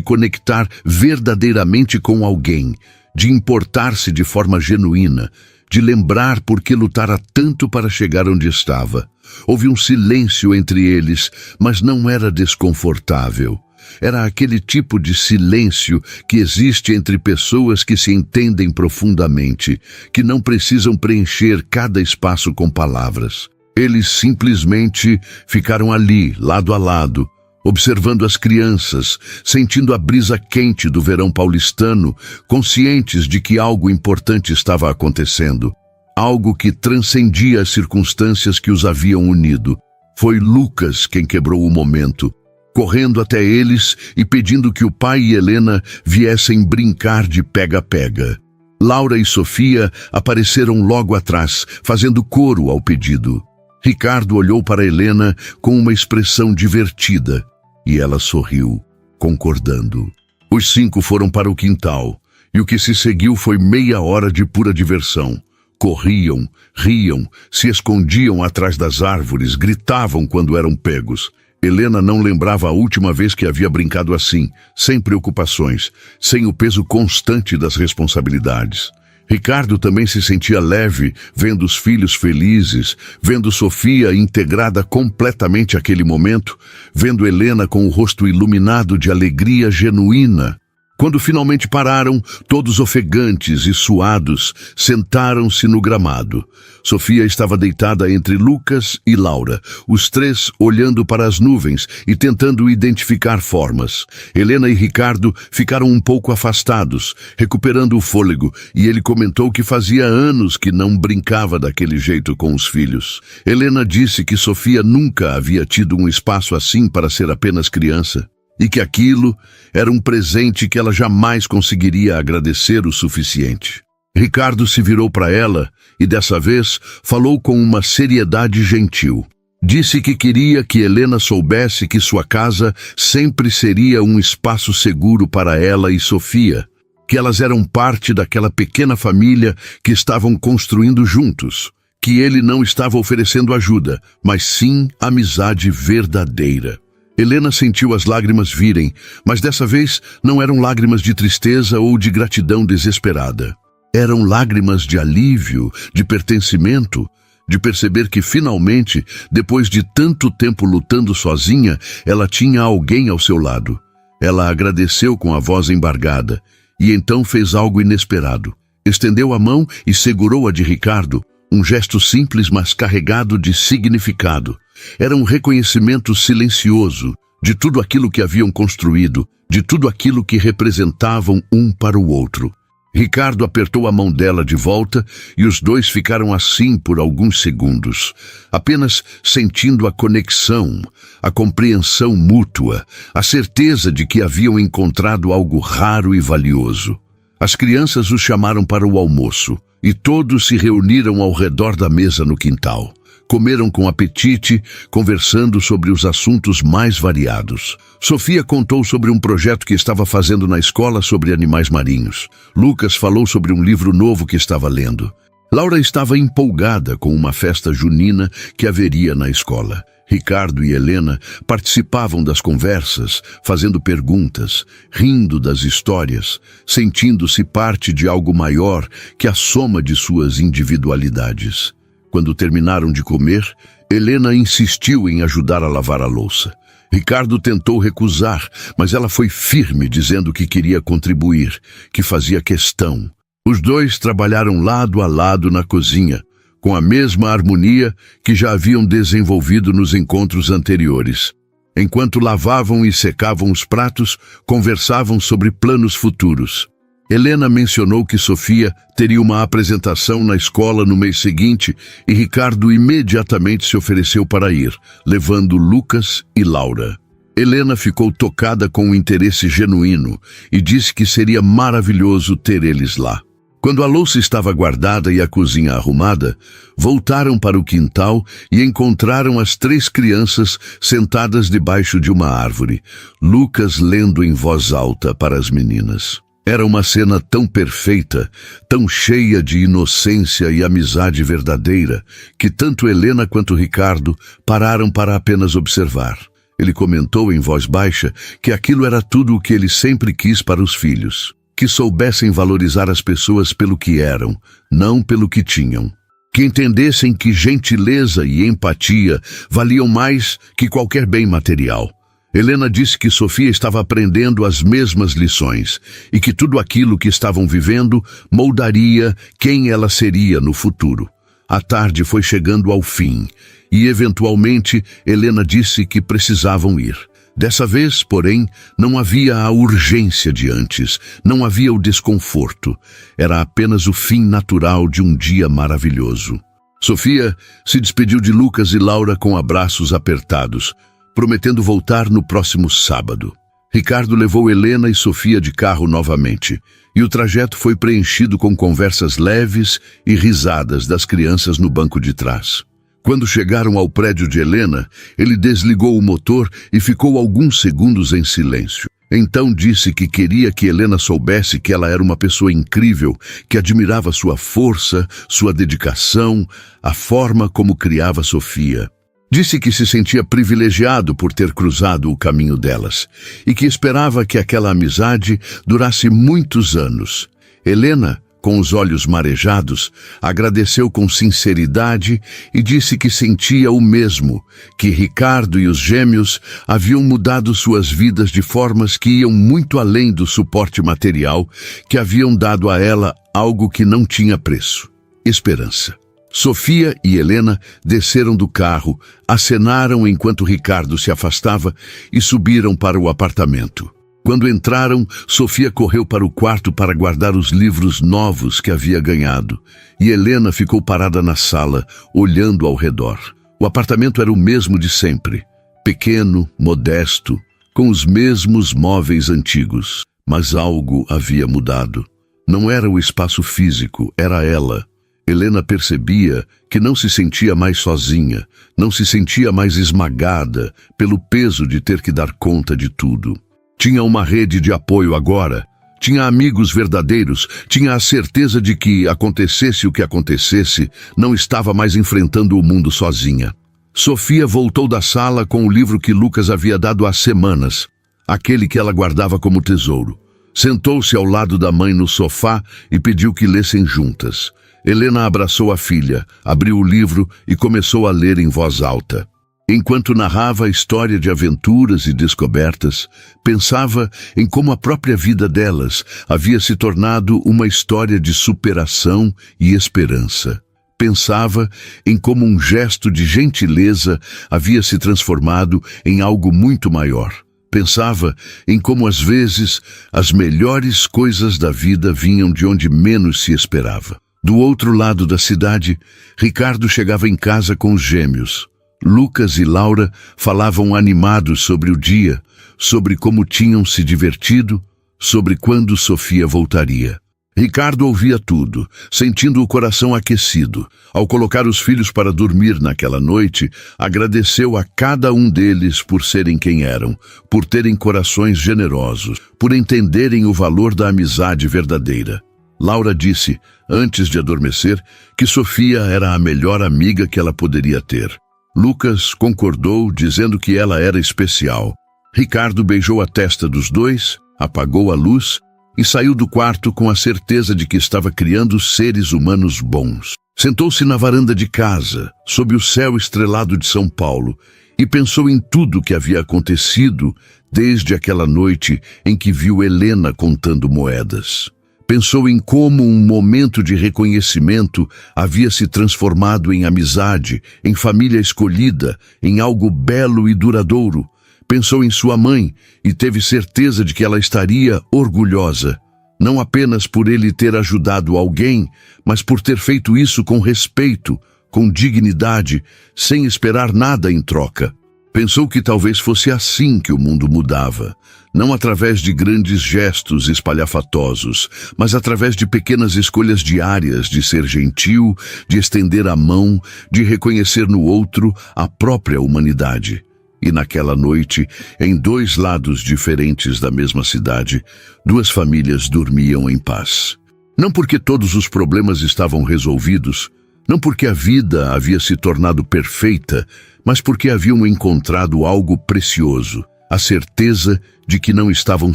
conectar verdadeiramente com alguém, de importar-se de forma genuína, de lembrar por que lutara tanto para chegar onde estava. Houve um silêncio entre eles, mas não era desconfortável. Era aquele tipo de silêncio que existe entre pessoas que se entendem profundamente, que não precisam preencher cada espaço com palavras. Eles simplesmente ficaram ali, lado a lado, observando as crianças, sentindo a brisa quente do verão paulistano, conscientes de que algo importante estava acontecendo. Algo que transcendia as circunstâncias que os haviam unido. Foi Lucas quem quebrou o momento, correndo até eles e pedindo que o pai e Helena viessem brincar de pega-pega. Laura e Sofia apareceram logo atrás, fazendo coro ao pedido. Ricardo olhou para Helena com uma expressão divertida, e ela sorriu, concordando. Os 5 foram para o quintal, e o que se seguiu foi meia hora de pura diversão. Corriam, riam, se escondiam atrás das árvores, gritavam quando eram pegos. Helena não lembrava a última vez que havia brincado assim, sem preocupações, sem o peso constante das responsabilidades. Ricardo também se sentia leve, vendo os filhos felizes, vendo Sofia integrada completamente àquele momento, vendo Helena com o rosto iluminado de alegria genuína. Quando finalmente pararam, todos ofegantes e suados, sentaram-se no gramado. Sofia estava deitada entre Lucas e Laura, os três olhando para as nuvens e tentando identificar formas. Helena e Ricardo ficaram um pouco afastados, recuperando o fôlego, e ele comentou que fazia anos que não brincava daquele jeito com os filhos. Helena disse que Sofia nunca havia tido um espaço assim para ser apenas criança, e que aquilo era um presente que ela jamais conseguiria agradecer o suficiente. Ricardo se virou para ela e, dessa vez, falou com uma seriedade gentil. Disse que queria que Helena soubesse que sua casa sempre seria um espaço seguro para ela e Sofia, que elas eram parte daquela pequena família que estavam construindo juntos, que ele não estava oferecendo ajuda, mas sim amizade verdadeira. Helena sentiu as lágrimas virem, mas dessa vez não eram lágrimas de tristeza ou de gratidão desesperada. Eram lágrimas de alívio, de pertencimento, de perceber que finalmente, depois de tanto tempo lutando sozinha, ela tinha alguém ao seu lado. Ela agradeceu com a voz embargada e então fez algo inesperado. Estendeu a mão e segurou a de Ricardo, um gesto simples mas carregado de significado. Era um reconhecimento silencioso de tudo aquilo que haviam construído, de tudo aquilo que representavam um para o outro. Ricardo apertou a mão dela de volta e os dois ficaram assim por alguns segundos, apenas sentindo a conexão, a compreensão mútua, a certeza de que haviam encontrado algo raro e valioso. As crianças os chamaram para o almoço e todos se reuniram ao redor da mesa no quintal. Comeram com apetite, conversando sobre os assuntos mais variados. Sofia contou sobre um projeto que estava fazendo na escola sobre animais marinhos. Lucas falou sobre um livro novo que estava lendo. Laura estava empolgada com uma festa junina que haveria na escola. Ricardo e Helena participavam das conversas, fazendo perguntas, rindo das histórias, sentindo-se parte de algo maior que a soma de suas individualidades. Quando terminaram de comer, Helena insistiu em ajudar a lavar a louça. Ricardo tentou recusar, mas ela foi firme, dizendo que queria contribuir, que fazia questão. Os dois trabalharam lado a lado na cozinha, com a mesma harmonia que já haviam desenvolvido nos encontros anteriores. Enquanto lavavam e secavam os pratos, conversavam sobre planos futuros. Helena mencionou que Sofia teria uma apresentação na escola no mês seguinte e Ricardo imediatamente se ofereceu para ir, levando Lucas e Laura. Helena ficou tocada com um interesse genuíno e disse que seria maravilhoso ter eles lá. Quando a louça estava guardada e a cozinha arrumada, voltaram para o quintal e encontraram as três crianças sentadas debaixo de uma árvore, Lucas lendo em voz alta para as meninas. Era uma cena tão perfeita, tão cheia de inocência e amizade verdadeira, que tanto Helena quanto Ricardo pararam para apenas observar. Ele comentou em voz baixa que aquilo era tudo o que ele sempre quis para os filhos, que soubessem valorizar as pessoas pelo que eram, não pelo que tinham. Que entendessem que gentileza e empatia valiam mais que qualquer bem material. Helena disse que Sofia estava aprendendo as mesmas lições e que tudo aquilo que estavam vivendo moldaria quem ela seria no futuro. A tarde foi chegando ao fim e, eventualmente, Helena disse que precisavam ir. Dessa vez, porém, não havia a urgência de antes, não havia o desconforto. Era apenas o fim natural de um dia maravilhoso. Sofia se despediu de Lucas e Laura com abraços apertados, prometendo voltar no próximo sábado. Ricardo levou Helena e Sofia de carro novamente, e o trajeto foi preenchido com conversas leves e risadas das crianças no banco de trás. Quando chegaram ao prédio de Helena, ele desligou o motor e ficou alguns segundos em silêncio. Então disse que queria que Helena soubesse que ela era uma pessoa incrível, que admirava sua força, sua dedicação, a forma como criava Sofia. Disse que se sentia privilegiado por ter cruzado o caminho delas e que esperava que aquela amizade durasse muitos anos. Helena, com os olhos marejados, agradeceu com sinceridade e disse que sentia o mesmo, que Ricardo e os gêmeos haviam mudado suas vidas de formas que iam muito além do suporte material, que haviam dado a ela algo que não tinha preço: esperança. Sofia e Helena desceram do carro, acenaram enquanto Ricardo se afastava e subiram para o apartamento. Quando entraram, Sofia correu para o quarto para guardar os livros novos que havia ganhado, e Helena ficou parada na sala, olhando ao redor. O apartamento era o mesmo de sempre, pequeno, modesto, com os mesmos móveis antigos. Mas algo havia mudado. Não era o espaço físico, era ela. Helena percebia que não se sentia mais sozinha, não se sentia mais esmagada pelo peso de ter que dar conta de tudo. Tinha uma rede de apoio agora, tinha amigos verdadeiros, tinha a certeza de que, acontecesse o que acontecesse, não estava mais enfrentando o mundo sozinha. Sofia voltou da sala com o livro que Lucas havia dado há semanas, aquele que ela guardava como tesouro. Sentou-se ao lado da mãe no sofá e pediu que lessem juntas. Helena abraçou a filha, abriu o livro e começou a ler em voz alta. Enquanto narrava a história de aventuras e descobertas, pensava em como a própria vida delas havia se tornado uma história de superação e esperança. Pensava em como um gesto de gentileza havia se transformado em algo muito maior. Pensava em como às vezes as melhores coisas da vida vinham de onde menos se esperava. Do outro lado da cidade, Ricardo chegava em casa com os gêmeos. Lucas e Laura falavam animados sobre o dia, sobre como tinham se divertido, sobre quando Sofia voltaria. Ricardo ouvia tudo, sentindo o coração aquecido. Ao colocar os filhos para dormir naquela noite, agradeceu a cada um deles por serem quem eram, por terem corações generosos, por entenderem o valor da amizade verdadeira. Laura disse, antes de adormecer, que Sofia era a melhor amiga que ela poderia ter. Lucas concordou, dizendo que ela era especial. Ricardo beijou a testa dos dois, apagou a luz e saiu do quarto com a certeza de que estava criando seres humanos bons. Sentou-se na varanda de casa, sob o céu estrelado de São Paulo, e pensou em tudo o que havia acontecido desde aquela noite em que viu Helena contando moedas. Pensou em como um momento de reconhecimento havia se transformado em amizade, em família escolhida, em algo belo e duradouro. Pensou em sua mãe e teve certeza de que ela estaria orgulhosa, não apenas por ele ter ajudado alguém, mas por ter feito isso com respeito, com dignidade, sem esperar nada em troca. Pensou que talvez fosse assim que o mundo mudava, não através de grandes gestos espalhafatosos, mas através de pequenas escolhas diárias de ser gentil, de estender a mão, de reconhecer no outro a própria humanidade. E naquela noite, em dois lados diferentes da mesma cidade, duas famílias dormiam em paz. Não porque todos os problemas estavam resolvidos, não porque a vida havia se tornado perfeita, mas porque haviam encontrado algo precioso, a certeza de que não estavam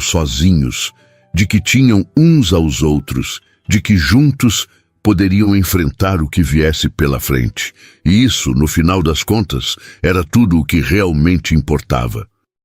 sozinhos, de que tinham uns aos outros, de que juntos poderiam enfrentar o que viesse pela frente. E isso, no final das contas, era tudo o que realmente importava.